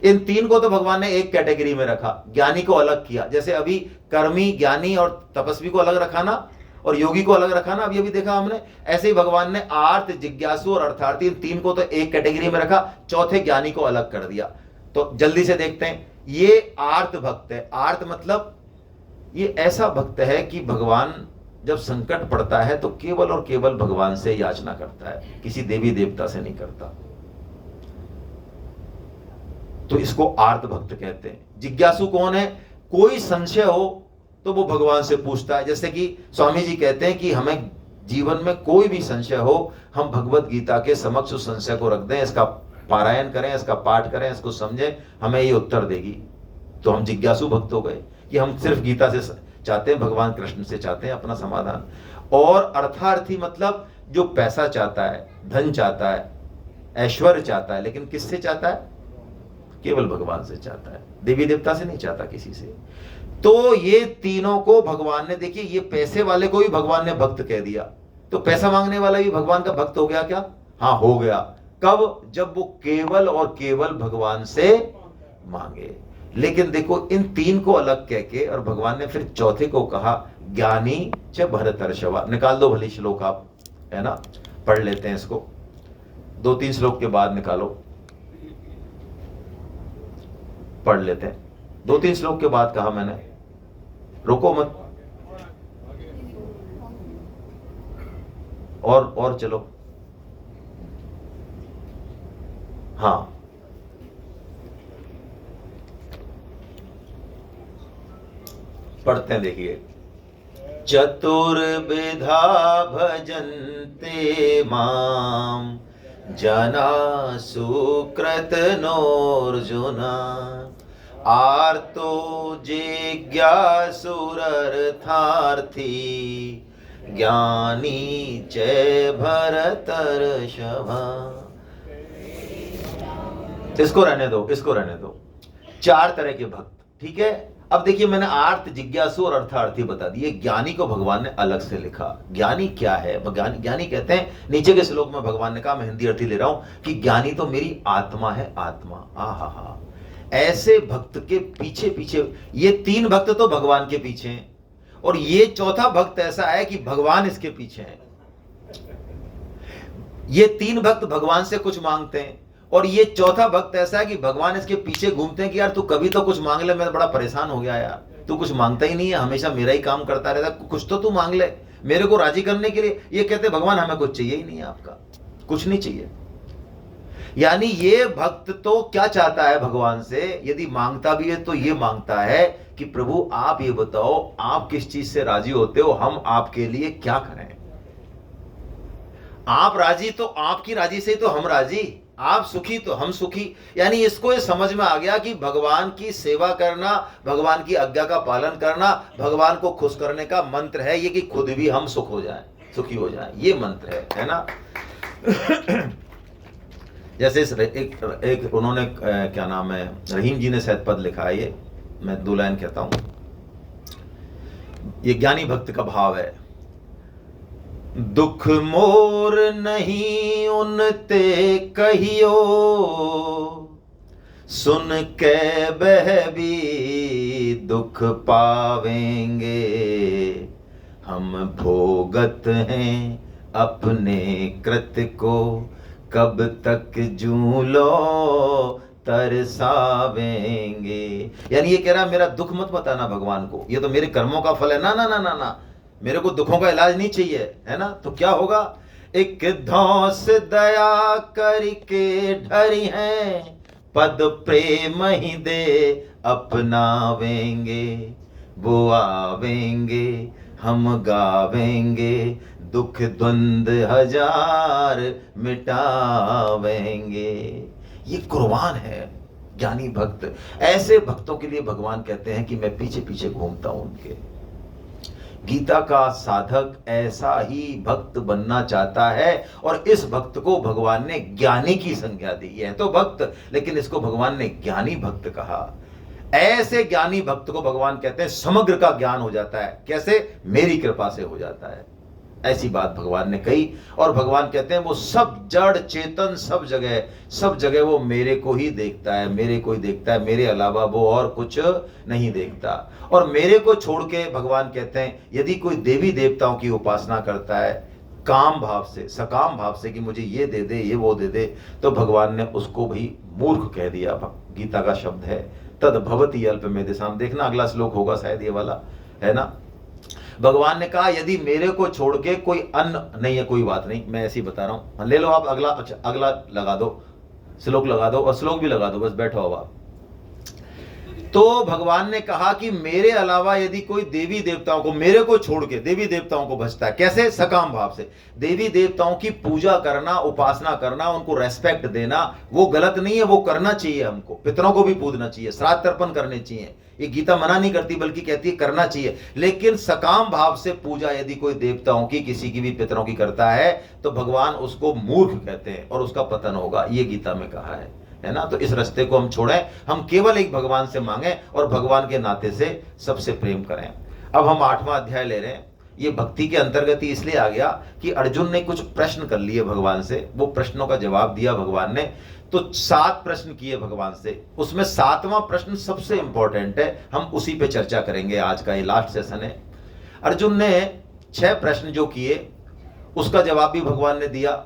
इन तीन को तो भगवान ने एक कैटेगरी में रखा, ज्ञानी को अलग किया। जैसे अभी कर्मी, ज्ञानी और तपस्वी को अलग रखा ना, और योगी को अलग रखा ना, अभी देखा हमने। ऐसे ही भगवान ने आर्त, जिज्ञासु और अर्थार्थी, इन तीन को तो एक कैटेगरी में रखा, चौथे ज्ञानी को अलग कर दिया। तो जल्दी से देखते हैं। ये आर्त भक्त है। आर्त मतलब ये ऐसा भक्त है कि भगवान जब संकट पड़ता है तो केवल और केवल भगवान से याचना करता है, किसी देवी देवता से नहीं करता। तो इसको आर्त भक्त कहते हैं। जिज्ञासु कौन है? कोई संशय हो तो वो भगवान से पूछता है। जैसे कि स्वामी जी कहते हैं कि हमें जीवन में कोई भी संशय हो, हम भगवत गीता के समक्ष उस संशय को रख दें, इसका पारायण करें, इसका पाठ करें, इसको समझें, हमें ये उत्तर देगी। तो हम जिज्ञासु भक्त हो गए कि हम सिर्फ गीता से चाहते हैं, भगवान कृष्ण से चाहते हैं अपना समाधान। और अर्थार्थी मतलब जो पैसा चाहता है, धन चाहता है, ऐश्वर्य चाहता है, लेकिन किससे चाहता है? केवल भगवान से चाहता है, देवी देवता से नहीं चाहता किसी से। तो ये तीनों को भगवान ने, देखिए ये पैसे वाले को भी भगवान ने भक्त कह दिया, तो पैसा मांगने वाला भी भगवान का भक्त हो गया क्या? हाँ, हो गया। कब? जब वो केवल और केवल भगवान से मांगे। लेकिन देखो इन तीन को अलग कह के और भगवान ने फिर चौथे को कहा ज्ञानी च भरतर्षभा। निकाल दो भले श्लोक आप, है ना, पढ़ लेते हैं इसको, 2-3 श्लोक के बाद निकालो, पढ़ लेते हैं। 2-3 श्लोक के बाद कहा मैंने, रुको मत, और चलो। हाँ, पढ़ते हैं, देखिए। चतुर्विधा भजन्ते माम जना सुकृत नोर्जुना आर्तो जिज्ञासुरर्थार्थी ज्ञानी च भरतर्षभा। इसको रहने दो, इसको रहने दो। 4 तरह के भक्त, ठीक है। अब देखिए मैंने आर्त, जिज्ञासु और अर्थार्थी बता दिए। ज्ञानी को भगवान ने अलग से लिखा। ज्ञानी क्या है? ज्ञानी कहते हैं, नीचे के श्लोक में भगवान ने कहा, मैं हिंदी अर्थी ले रहा हूं, कि ज्ञानी तो मेरी आत्मा है, आत्मा। आहा, ऐसे भक्त के पीछे पीछे ये 3 भक्त तो भगवान के पीछे हैं, और ये चौथा भक्त ऐसा है कि भगवान इसके पीछे है। ये 3 भक्त भगवान से कुछ मांगते हैं, और ये चौथा भक्त ऐसा है कि भगवान इसके पीछे घूमते हैं कि यार तू कभी तो कुछ मांग ले, मैं बड़ा परेशान हो गया यार, तू कुछ मांगता ही नहीं है, हमेशा मेरा ही काम करता रहता, कुछ तो तू मांग ले मेरे को राजी करने के लिए। ये कहते भगवान हमें कुछ चाहिए ही नहीं है, आपका कुछ नहीं चाहिए। यानी ये भक्त तो क्या चाहता है भगवान से? यदि मांगता भी है तो ये मांगता है कि प्रभु आप ये बताओ, आप किस चीज से राजी होते हो, हम आपके लिए क्या करें। आप राजी तो आपकी राजी से तो हम राजी, आप सुखी तो हम सुखी। यानी इसको ये समझ में आ गया कि भगवान की सेवा करना, भगवान की आज्ञा का पालन करना, भगवान को खुश करने का मंत्र है ये, कि खुद भी हम सुख हो जाएं, सुखी हो जाएं, ये मंत्र है ना। जैसे एक उन्होंने क्या नाम है, रहीम जी ने शायद पद लिखा है, ये मैं 2 लाइन कहता हूं। ये ज्ञानी भक्त का भाव है। दुख मोर नहीं उनते कहियो, सुन के बह भी दुख पावेंगे, हम भोगत हैं अपने कृत्य को, कब तक जूलो तरसावेंगे। यानी ये कह रहा मेरा दुख मत बताना भगवान को, ये तो मेरे कर्मों का फल है ना, ना ना ना ना, मेरे को दुखों का इलाज नहीं चाहिए, है ना। तो क्या होगा? एक धौंस दया करके ढरी है, पद प्रेम ही दे अपनावेंगे, वो आवेंगे हम गावेंगे, दुख द्वंद हजार मिटावेंगे। ये कुर्बान है ज्ञानी भक्त। ऐसे भक्तों के लिए भगवान कहते हैं कि मैं पीछे पीछे घूमता हूं उनके। गीता का साधक ऐसा ही भक्त बनना चाहता है, और इस भक्त को भगवान ने ज्ञानी की संज्ञा दी है। तो भक्त, लेकिन इसको भगवान ने ज्ञानी भक्त कहा। ऐसे ज्ञानी भक्त को भगवान कहते हैं समग्र का ज्ञान हो जाता है। कैसे? मेरी कृपा से हो जाता है। ऐसी बात भगवान ने कही। और भगवान कहते हैं वो सब जड़ चेतन सब जगह वो मेरे को ही देखता है, मेरे को ही देखता है, मेरे अलावा वो और कुछ नहीं देखता। और मेरे को छोड़ के भगवान कहते हैं यदि कोई देवी देवताओं की उपासना करता है काम भाव से, सकाम भाव से कि मुझे ये दे दे, ये वो दे दे, तो भगवान ने उसको भी मूर्ख कह दिया। गीता का शब्द है तद भवति अल्प मेधसाम। देखना अगला श्लोक होगा शायद ये वाला, है ना। भगवान ने कहा यदि मेरे को छोड़ के कोई अन्य नहीं है, कोई बात नहीं, मैं ऐसे ही बता रहा हूं, ले लो आप अगला। अच्छा अगला लगा दो, श्लोक लगा दो, और श्लोक भी लगा दो, बस बैठो अब आप। तो भगवान ने कहा कि मेरे अलावा यदि कोई देवी देवताओं को, मेरे को छोड़ के देवी देवताओं को भजता है, कैसे? सकाम भाव से। देवी देवताओं की पूजा करना, उपासना करना, उनको रेस्पेक्ट देना, वो गलत नहीं है, वो करना चाहिए हमको। पितरों को भी पूजना चाहिए, श्राद्ध तर्पण करने चाहिए, ये गीता मना नहीं करती बल्कि कहती है करना चाहिए। लेकिन सकाम भाव से पूजा यदि कोई देवताओं की, किसी की भी पितरों की करता है तो भगवान उसको मूर्ख कहते हैं और उसका पतन होगा, ये गीता में कहा है ना। तो इस रास्ते को हम छोड़ें, हम केवल एक भगवान से मांगें और भगवान के नाते से सबसे प्रेम करें। अब हम 8वां अध्याय ले रहे हैं। ये भक्ति के अंतर्गत ही इसलिए आ गया कि अर्जुन ने कुछ प्रश्न कर लिए भगवान से, वो प्रश्नों का जवाब दिया भगवान ने। तो 7 प्रश्न किए भगवान से, उसमें 7वां प्रश्न सबसे इंपॉर्टेंट है, हम उसी पे चर्चा करेंगे। आज का ये लास्ट सेशन है। अर्जुन ने 6 प्रश्न जो किए उसका जवाब भी भगवान ने दिया,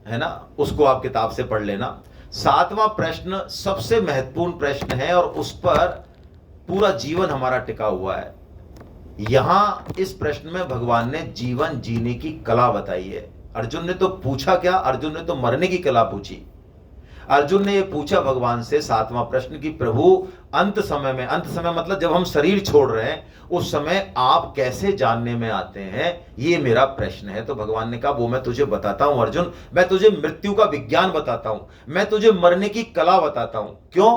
है ना, उसको आप किताब से पढ़ लेना। 7वां प्रश्न सबसे महत्वपूर्ण प्रश्न है और उस पर पूरा जीवन हमारा टिका हुआ है। यहां इस प्रश्न में भगवान ने जीवन जीने की कला बताई है। अर्जुन ने तो पूछा क्या? अर्जुन ने तो मरने की कला पूछी। अर्जुन ने ये पूछा भगवान से 7वां प्रश्न कि प्रभु अंत समय में, अंत समय मतलब जब हम शरीर छोड़ रहे हैं उस समय आप कैसे जानने में आते हैं, ये मेरा प्रश्न है। तो भगवान ने कहा वो मैं तुझे बताता हूं अर्जुन, मैं तुझे मृत्यु का विज्ञान बताता हूं, मैं तुझे मरने की कला बताता हूं। क्यों?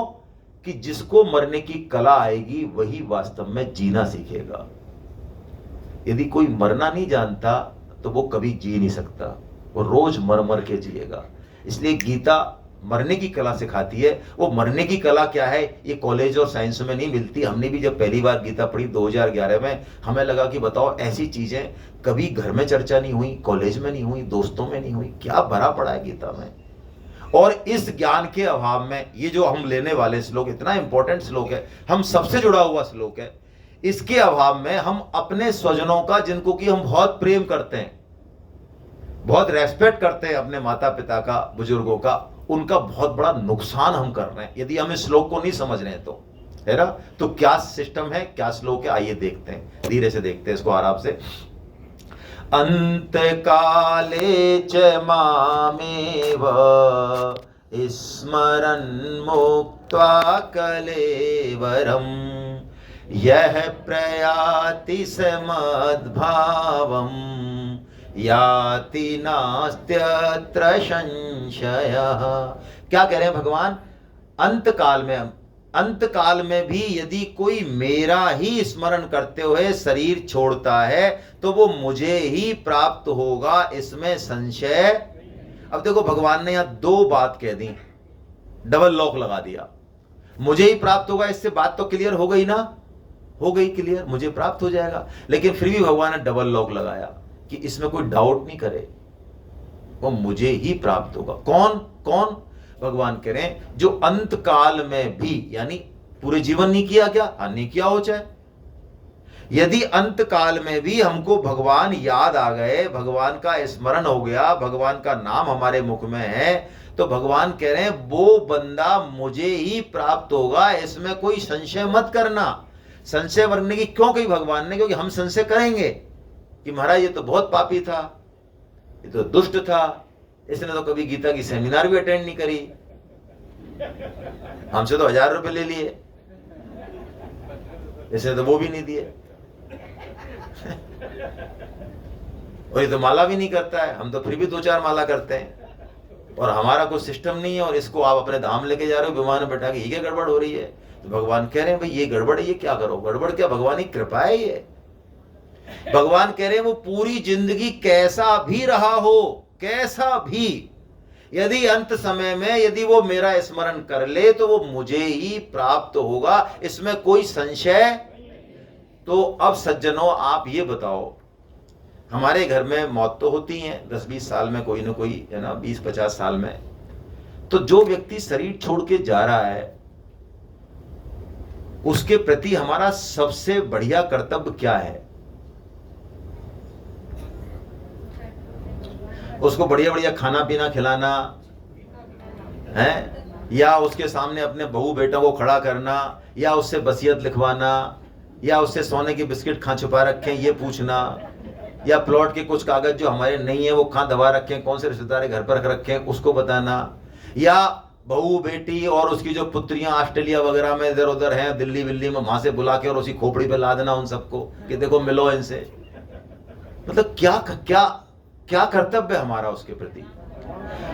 कि जिसको मरने की कला आएगी वही वास्तव में जीना सीखेगा। यदि कोई मरना नहीं जानता तो वो कभी जी नहीं सकता, वो रोज मर मर के जिएगा। इसलिए गीता मरने की कला सिखाती है। वो मरने की कला क्या है, ये कॉलेज और साइंस में नहीं मिलती। हमने भी जब पहली बार गीता पढ़ी 2011 में, हमें लगा कि बताओ ऐसी चीजें कभी घर में चर्चा नहीं हुई, कॉलेज में नहीं हुई, दोस्तों में नहीं हुई, क्या भरा पड़ा है गीता में। और इस ज्ञान के अभाव में ये जो हम लेने वाले श्लोक इतना इंपॉर्टेंट श्लोक है, हम सबसे जुड़ा हुआ श्लोक है, इसके अभाव में हम अपने स्वजनों का, जिनको कि हम बहुत प्रेम करते हैं, बहुत रेस्पेक्ट करते हैं, अपने माता पिता का, बुजुर्गों का, उनका बहुत बड़ा नुकसान हम कर रहे हैं यदि हम इस श्लोक को नहीं समझ रहे हैं तो, है ना। तो क्या सिस्टम है, क्या श्लोक है, आइए देखते हैं, धीरे से देखते हैं इसको आराम से। अंत काले च मामेव स्मरन् मुक्त्वा कलेवरम् यह प्रयाति समद्भावम् याति नास्त्यत्र संशयः। क्या कह रहे हैं भगवान? अंत काल में भी यदि कोई मेरा ही स्मरण करते हुए शरीर छोड़ता है तो वो मुझे ही प्राप्त होगा, इसमें संशय। अब देखो भगवान ने यहां 2 बात कह दी, डबल लॉक लगा दिया। मुझे ही प्राप्त होगा, इससे बात तो क्लियर हो गई ना, हो गई क्लियर, मुझे प्राप्त हो जाएगा। लेकिन फिर भी भगवान ने डबल लॉक लगाया कि इसमें कोई डाउट नहीं करे, वो मुझे ही प्राप्त होगा। कौन कौन? भगवान कह रहे हैं जो अंत काल में भी, यानी पूरे जीवन नहीं किया, क्या नहीं किया हो चाहे, यदि अंत काल में भी हमको भगवान याद आ गए, भगवान का स्मरण हो गया, भगवान का नाम हमारे मुख में है, तो भगवान कह रहे हैं वो बंदा मुझे ही प्राप्त होगा, इसमें कोई संशय मत करना। संशय करने की क्यों कही भगवान ने? क्योंकि हम संशय करेंगे कि महाराज ये तो बहुत पापी था, ये तो दुष्ट था, इसने तो कभी गीता की सेमिनार भी अटेंड नहीं करी, हमसे तो 1000 रुपए ले लिए, इसने तो वो भी नहीं दिए, और ये तो माला भी नहीं करता है, हम तो फिर भी 2-4 माला करते हैं, और हमारा कोई सिस्टम नहीं है, और इसको आप अपने धाम लेके जा रहे हो विमान में बैठा के, ये क्या गड़बड़ हो रही है? तो भगवान कह रहे हैं भाई ये गड़बड़ है, ये क्या करो? गड़बड़ क्या, भगवान की कृपा है ये। भगवान कह रहे हैं वो पूरी जिंदगी कैसा भी रहा हो, कैसा भी, यदि अंत समय में यदि वो मेरा स्मरण कर ले तो वो मुझे ही प्राप्त होगा, इसमें कोई संशय। तो अब सज्जनों आप ये बताओ, हमारे घर में मौत तो होती है 10-20 साल में, कोई ना कोई, है ना, 20-50 साल में। तो जो व्यक्ति शरीर छोड़ के जा रहा है उसके प्रति हमारा सबसे बढ़िया कर्तव्य क्या है? उसको बढ़िया बढ़िया खाना पीना खिलाना है, या उसके सामने अपने बहू बेटों को खड़ा करना, या उससे वसीयत लिखवाना, या उससे सोने के बिस्किट कहाँ छुपा रखे हैं ये पूछना, या प्लॉट के कुछ कागज जो हमारे नहीं है वो कहाँ दबा रखे हैं, कौन से रिश्तेदार घर पर रख रखे हैं उसको बताना, या बहू बेटी और उसकी जो पुत्रियां ऑस्ट्रेलिया वगैरह में इधर उधर हैं, दिल्ली विल्ली में, वहां से बुला के और उसी खोपड़ी पे ला देना उन सबको कि देखो मिलो इनसे। मतलब क्या क्या क्या कर्तव्य है हमारा उसके प्रति?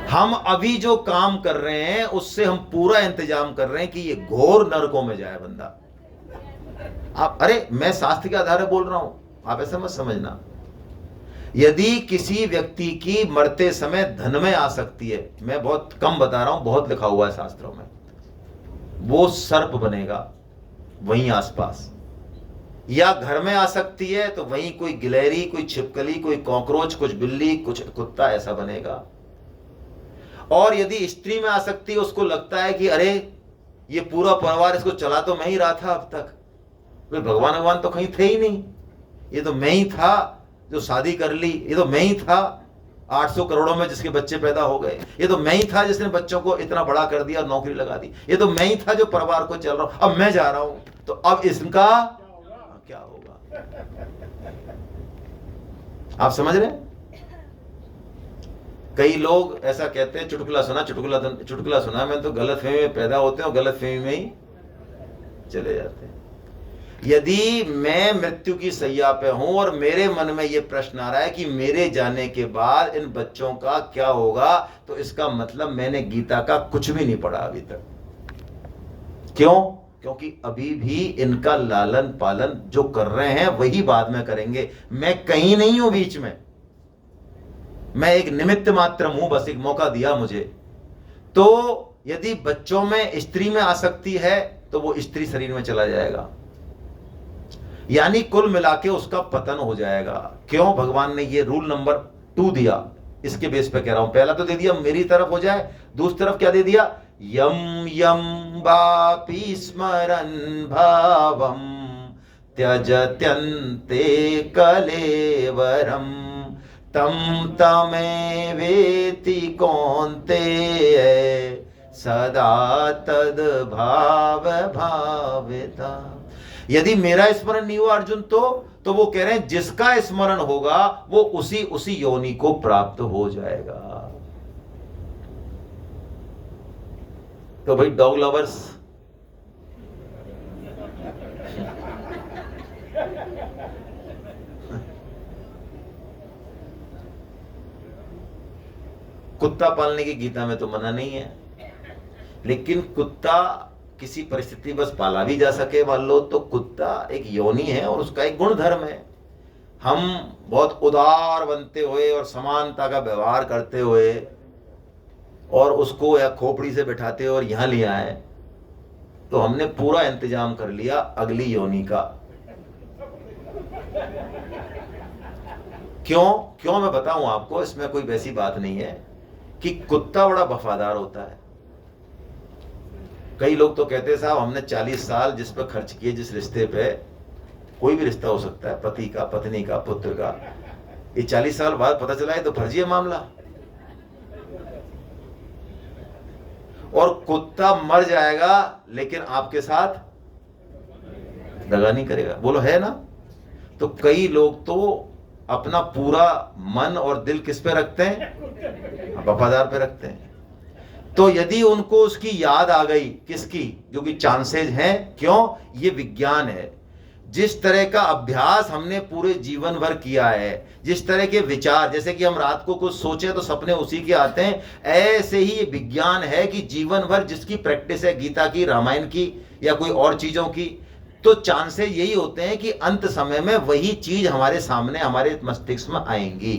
हम अभी जो काम कर रहे हैं उससे हम पूरा इंतजाम कर रहे हैं कि ये घोर नरकों में जाए बंदा। आप, अरे मैं शास्त्र के आधार पर बोल रहा हूं, आप ऐसा मत समझना। यदि किसी व्यक्ति की मरते समय धन में आ सकती है, मैं बहुत कम बता रहा हूं, बहुत लिखा हुआ है शास्त्रों में, वो सर्प बनेगा वहीं आसपास, या घर में आ सकती है तो वहीं कोई गिलहरी, कोई छिपकली, कोई कॉकरोच, कुछ बिल्ली, कुछ कुत्ता ऐसा बनेगा। और यदि स्त्री में आ सकती है, उसको लगता है कि अरे ये पूरा परिवार, इसको चला तो मैं ही रहा था अब तक, भगवान तो कहीं थे ही नहीं, ये तो मैं ही था जो शादी कर ली, ये तो मैं ही था 800 करोड़ों में जिसके बच्चे पैदा हो गए, ये तो मैं ही था जिसने बच्चों को इतना बड़ा कर दिया और नौकरी लगा दी, ये तो मैं ही था जो परिवार को चल रहा हूं, अब मैं जा रहा हूं, तो अब इसका क्या होगा? आप समझ रहे हैं? कई लोग ऐसा कहते हैं, चुटकुला सुना, मैं तो गलतफहमी में पैदा होते हैं और गलतफहमी में ही चले जाते हैं। यदि मैं मृत्यु की सैया पे हूं और मेरे मन में यह प्रश्न आ रहा है कि मेरे जाने के बाद इन बच्चों का क्या होगा, तो इसका मतलब मैंने गीता का कुछ भी नहीं पढ़ा अभी तक। क्यों? क्योंकि अभी भी इनका लालन पालन जो कर रहे हैं वही बाद में करेंगे। मैं कहीं नहीं हूं बीच में, मैं एक निमित्त मात्र हूं, बस एक मौका दिया मुझे। तो यदि बच्चों में स्त्री में आसक्ति है तो वो स्त्री शरीर में चला जाएगा, यानी कुल मिला के उसका पतन हो जाएगा। क्यों? भगवान ने ये रूल नंबर 2 दिया, इसके बेस पे कह रहा हूं। पहला तो दे दिया मेरी तरफ हो जाए, दूसरी तरफ क्या दे दिया? यम यम वापि स्मरन् भावम त्यजत्यन्ते कलेवरम तम तमेवेति कौन्तेय सदा तद भाव भाविता। यदि मेरा स्मरण नहीं हुआ अर्जुन, तो वो कह रहे हैं जिसका स्मरण होगा वो उसी योनि को प्राप्त हो जाएगा। तो भाई डॉग लवर्स, कुत्ता पालने की गीता में तो मना नहीं है, लेकिन कुत्ता किसी परिस्थिति बस पाला भी जा सके मान लो, तो कुत्ता एक योनि है और उसका एक गुण धर्म है। हम बहुत उदार बनते हुए और समानता का व्यवहार करते हुए और उसको या खोपड़ी से बैठाते हुए और यहां ले आए, तो हमने पूरा इंतजाम कर लिया अगली योनि का। क्यों मैं बताऊं आपको, इसमें कोई वैसी बात नहीं है कि कुत्ता बड़ा वफादार होता है। कई लोग तो कहते हैं साहब हमने 40 साल जिस पर खर्च किए, जिस रिश्ते पे, कोई भी रिश्ता हो सकता है, पति का, पत्नी का, पुत्र का, ये 40 साल बाद पता चला है तो फर्जी है मामला। और कुत्ता मर जाएगा लेकिन आपके साथ दगा नहीं करेगा, बोलो है ना? तो कई लोग तो अपना पूरा मन और दिल किस पे रखते हैं? वफादार पे रखते हैं। तो यदि उनको उसकी याद आ गई, किसकी? जो कि चांसेज हैं। क्यों? ये विज्ञान है। जिस तरह का अभ्यास हमने पूरे जीवन भर किया है, जिस तरह के विचार, जैसे कि हम रात को कुछ सोचे तो सपने उसी के आते हैं, ऐसे ही ये विज्ञान है कि जीवन भर जिसकी प्रैक्टिस है, गीता की, रामायण की या कोई और चीजों की, तो चांसेस यही होते हैं कि अंत समय में वही चीज हमारे सामने, हमारे मस्तिष्क में आएंगी।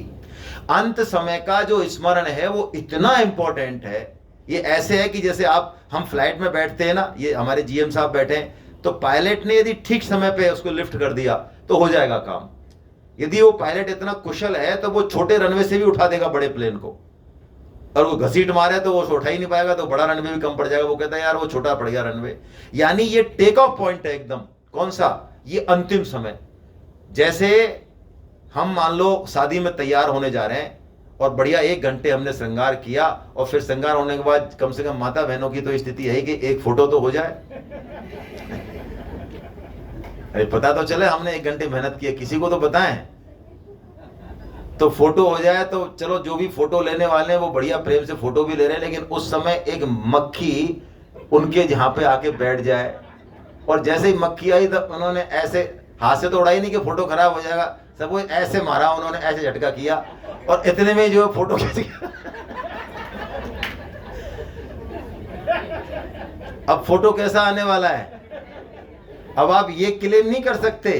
अंत समय का जो स्मरण है वो इतना इंपॉर्टेंट है। ये ऐसे है कि जैसे हम फ्लाइट में बैठते हैं ना, ये हमारे जीएम साहब बैठे हैं, तो पायलट ने यदि ठीक समय पे उसको लिफ्ट कर दिया तो हो जाएगा काम। यदि वो पायलट इतना कुशल है तो वो छोटे रनवे से भी उठा देगा बड़े प्लेन को, और वो घसीट मारे तो वो उठा ही नहीं पाएगा, तो बड़ा रनवे भी कम पड़ जाएगा। वो कहता है यार वो छोटा पड़ गया रनवे। यानी ये टेक ऑफ पॉइंट है एकदम। कौन सा? ये अंतिम समय। जैसे हम मान लो शादी में तैयार होने जा रहे हैं और बढ़िया 1 घंटे हमने श्रृंगार किया, और फिर श्रृंगार होने के बाद कम से कम माता बहनों की तो स्थिति है कि एक फोटो तो हो जाए। अरे पता तो चले हमने 1 घंटे मेहनत की है, किसी को तो बताएं, तो फोटो हो जाए। तो चलो जो भी फोटो लेने वाले हैं वो बढ़िया प्रेम से फोटो भी ले रहे हैं, लेकिन उस समय एक मक्खी उनके जहां पे आके बैठ जाए, और जैसे ही मक्खी आई तो उन्होंने ऐसे हाथ से तो उड़ाई नहीं कि फोटो खराब हो जाएगा, सब वो ऐसे मारा, उन्होंने ऐसे झटका किया, और इतने में जो फोटो खींच गया। अब फोटो कैसा आने वाला है? अब आप ये क्लेम नहीं कर सकते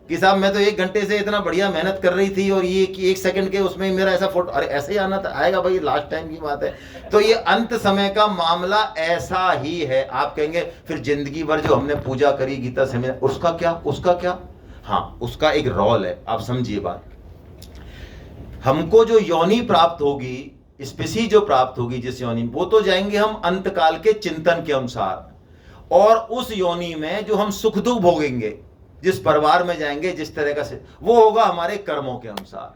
कि साहब मैं तो 1 घंटे से इतना बढ़िया मेहनत कर रही थी और ये कि 1 सेकंड के उसमें मेरा ऐसा फोटो, अरे ऐसे ही आना था, आएगा भाई, लास्ट टाइम की बात है। तो ये अंत समय का मामला ऐसा ही है। आप कहेंगे फिर जिंदगी भर जो हमने पूजा करी, गीता सेमिनार, उसका क्या? उसका क्या? हाँ, उसका एक रोल है। आप समझिए बात। हमको जो योनि प्राप्त होगी, स्पेसी जो प्राप्त होगी जिस योनि, वो तो जाएंगे हम अंतकाल के चिंतन के अनुसार, और उस योनि में जो हम सुख दुख भोगेंगे, जिस परिवार में जाएंगे, जिस तरह का से, वो होगा हमारे कर्मों के अनुसार।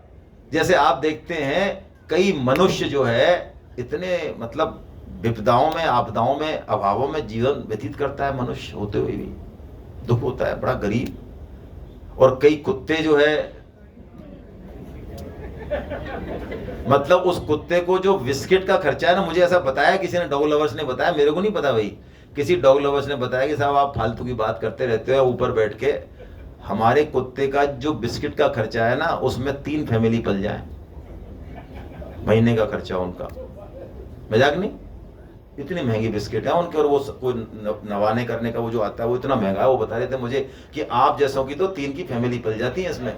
जैसे आप देखते हैं कई मनुष्य जो है इतने मतलब विपदाओं में, आपदाओं में, अभावों में जीवन व्यतीत करता है मनुष्य होते हुए भी दुख होता है, बड़ा गरीब। और कई कुत्ते जो है, मतलब उस कुत्ते को जो बिस्किट का खर्चा है ना, मुझे ऐसा बताया किसी ने, डॉग लवर्स ने बताया, मेरे को नहीं पता भाई, किसी डॉग लवर्स ने बताया कि साहब आप फालतू की बात करते रहते हो ऊपर बैठ के, हमारे कुत्ते का जो बिस्किट का खर्चा है ना, उसमें 3 फैमिली पल जाए, महीने का खर्चा उनका। मजाक नहीं, इतनी महंगी बिस्किट है उनके, और वो कोई नवाने करने का वो जो आता है वो इतना महंगा है। वो बता रहे थे मुझे कि आप जैसों की तो 3 की फैमिली पल जाती है इसमें।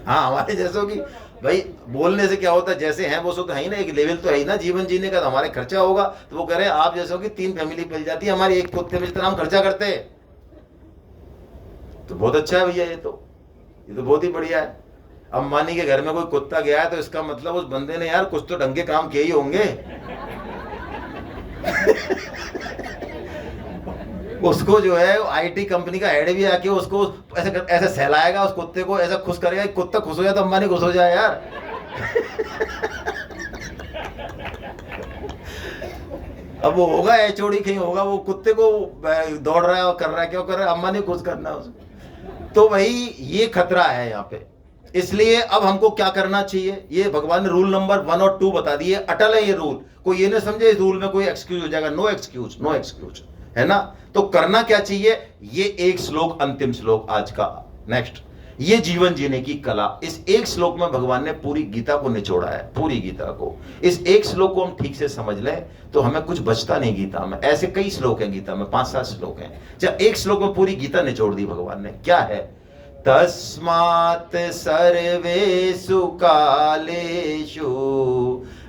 हाँ, हमारे जैसों की भाई, बोलने से क्या होता है, जैसे हैं वो सो तो है ही ना, एक लेवल तो है ही ना जीवन जीने का, तो हमारे खर्चा होगा। तो वो कह रहे हैं आप जैसों की 3 फैमिली पल जाती है, हमारी एक कुत्ते में जितना हम खर्चा करते हैं। तो बहुत अच्छा है भैया, ये तो बहुत ही बढ़िया है। अंबानी के घर में कोई कुत्ता गया है तो इसका मतलब उस बंदे ने यार कुछ तो ढंग के काम किए ही होंगे। उसको जो है आईटी कंपनी का हेड भी आके उसको ऐसे ऐसे सहलाएगा, उस कुत्ते को ऐसा खुश करेगा, कुत्ता खुश हो जाए तो अंबानी खुश हो जाए यार। अब वो होगा एचओडी कहीं होगा, वो कुत्ते को दौड़ रहा है और कर रहा है, क्यों कर रहा है? अंबानी खुश करना है उसको। तो भाई ये खतरा है यहाँ पे। इसलिए अब हमको क्या करना चाहिए, ये भगवान ने रूल नंबर 1 और 2 बता दिए। अटल है ये रूल, कोई ये नहीं समझे इस रूल में कोई एक्सक्यूज हो जाएगा। नो एक्सक्यूज, नो एक्सक्यूज, है ना। तो करना क्या चाहिए, ये एक श्लोक, अंतिम श्लोक आज का, नेक्स्ट, ये जीवन जीने की कला। इस एक श्लोक में भगवान ने पूरी गीता को निचोड़ा है, पूरी गीता को। इस एक श्लोक को हम ठीक से समझ लें तो हमें कुछ बचता नहीं गीता में। ऐसे कई श्लोक हैं गीता में, 5-7 श्लोक हैं, जब एक श्लोक में पूरी गीता निचोड़ दी भगवान ने। क्या है? तस्मात् सर्वेषु कालेषु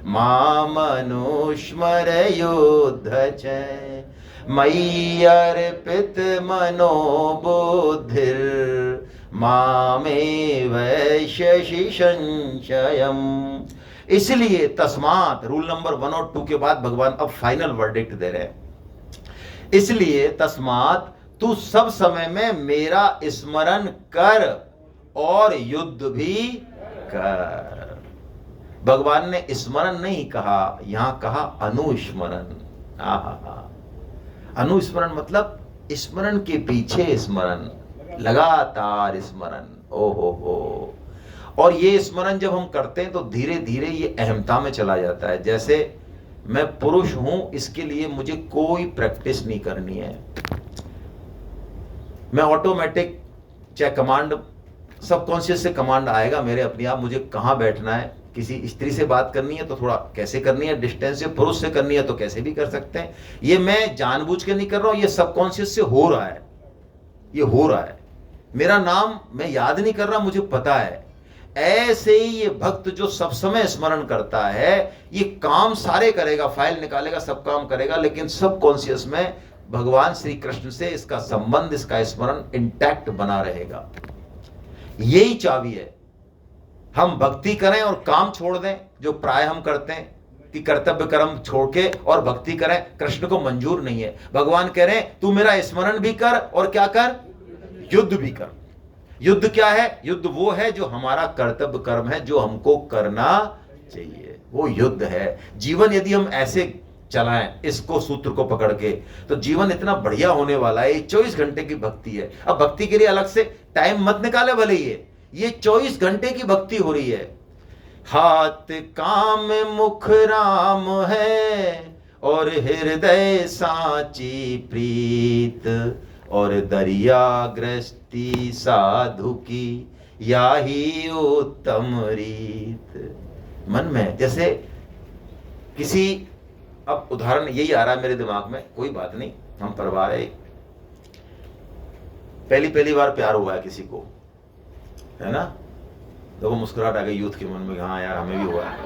मामनुस्मरयोऽथ मयि अर्पित मनो बुद्धिर् मामेव शशि संशयम्। इसलिए तस्मात्, रूल नंबर 1 और 2 के बाद भगवान अब फाइनल वर्डिक्ट दे रहे हैं। इसलिए तस्मात्, तू सब समय में मेरा स्मरण कर और युद्ध भी कर। भगवान ने स्मरण नहीं कहा, यहां कहा अनुस्मरण। अनुस्मरण मतलब स्मरण के पीछे स्मरण, लगातार स्मरण। ओहो हो। और ये स्मरण जब हम करते हैं तो धीरे धीरे ये अहमता में चला जाता है। जैसे मैं पुरुष हूं, इसके लिए मुझे कोई प्रैक्टिस नहीं करनी है, मैं ऑटोमेटिक, चाहे कमांड सबकॉन्शियस से कमांड आएगा मेरे अपने आप, मुझे कहाँ बैठना है। किसी स्त्री से बात करनी है तो थोड़ा कैसे करनी है, डिस्टेंस से, पुरुष से करनी है तो कैसे भी कर सकते हैं। ये मैं जानबूझ के नहीं कर रहा हूं, ये सबकॉन्शियस से हो रहा है, ये हो रहा है। मेरा नाम मैं याद नहीं कर रहा, मुझे पता है। ऐसे ही ये भक्त जो सब समय स्मरण करता है, ये काम सारे करेगा, फाइल निकालेगा, सब काम करेगा, लेकिन सबकॉन्शियस में भगवान श्री कृष्ण से इसका संबंध, इसका स्मरण इंटैक्ट बना रहेगा। यही चाबी है। हम भक्ति करें और काम छोड़ दें, जो प्राय हम करते हैं कि कर्तव्य कर्म छोड़ के और भक्ति करें, कृष्ण को मंजूर नहीं है। भगवान कह रहे हैं तू मेरा स्मरण भी कर और क्या कर, युद्ध भी कर। युद्ध क्या है? युद्ध वो है जो हमारा कर्तव्य कर्म है, जो हमको करना चाहिए, वो युद्ध है। जीवन यदि हम ऐसे चलाएं इसको, सूत्र को पकड़ के, तो जीवन इतना बढ़िया होने वाला है। 24 घंटे की भक्ति है। अब भक्ति के लिए अलग से टाइम मत निकाले, भले ये 24 घंटे की भक्ति हो रही है। हाथ काम मुख राम है और हृदय साची प्रीत, और दरिया गृहस्थी साधु की या ही उत्तम रीत। मन में जैसे किसी, अब उदाहरण यही आ रहा है मेरे दिमाग में, कोई बात नहीं, हम परिवार है, पहली बार प्यार हुआ है किसी को, है ना, तो वो मुस्कुराहट आ गई यूथ के मन में, हाँ यार हमें भी हुआ है,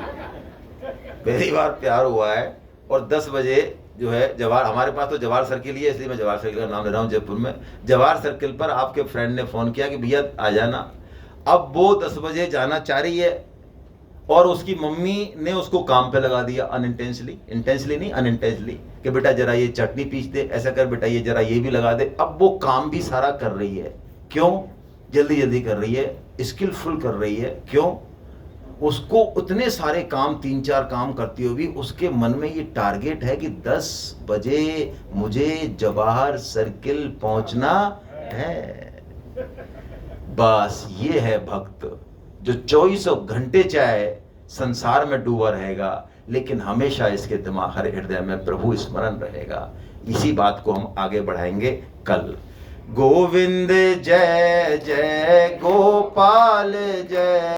पहली बार प्यार हुआ है। और 10 बजे जो है जवाहर, हमारे पास तो जवाहर सर्किल ही है, इसलिए मैं जवाहर सर्किल का नाम ले रहा हूँ, जयपुर में जवाहर सर्किल पर आपके फ्रेंड ने फोन किया कि भैया आ जाना। अब वो 10 बजे जाना चाह रही है और उसकी मम्मी ने उसको काम पे लगा दिया अनइंटेंशनली, इंटेंशनली नहीं अनइंटेंशनली, कि बेटा जरा ये चटनी पीस दे, ऐसा कर बेटा, ये जरा ये भी लगा दे। अब वो काम भी सारा कर रही है, क्यों? जल्दी जल्दी कर रही है, स्किलफुल कर रही है, क्यों? उसको उतने सारे काम, 3-4 काम करती हुई भी उसके मन में ये टारगेट है कि 10 बजे मुझे जवाहर सर्किल पहुंचना है। बस ये है भक्त, जो 24 घंटे चाहे संसार में डूबा रहेगा, लेकिन हमेशा इसके दिमाग, हर हृदय में प्रभु स्मरण रहेगा। इसी बात को हम आगे बढ़ाएंगे कल। गोविंद जय जय गोपाल जय।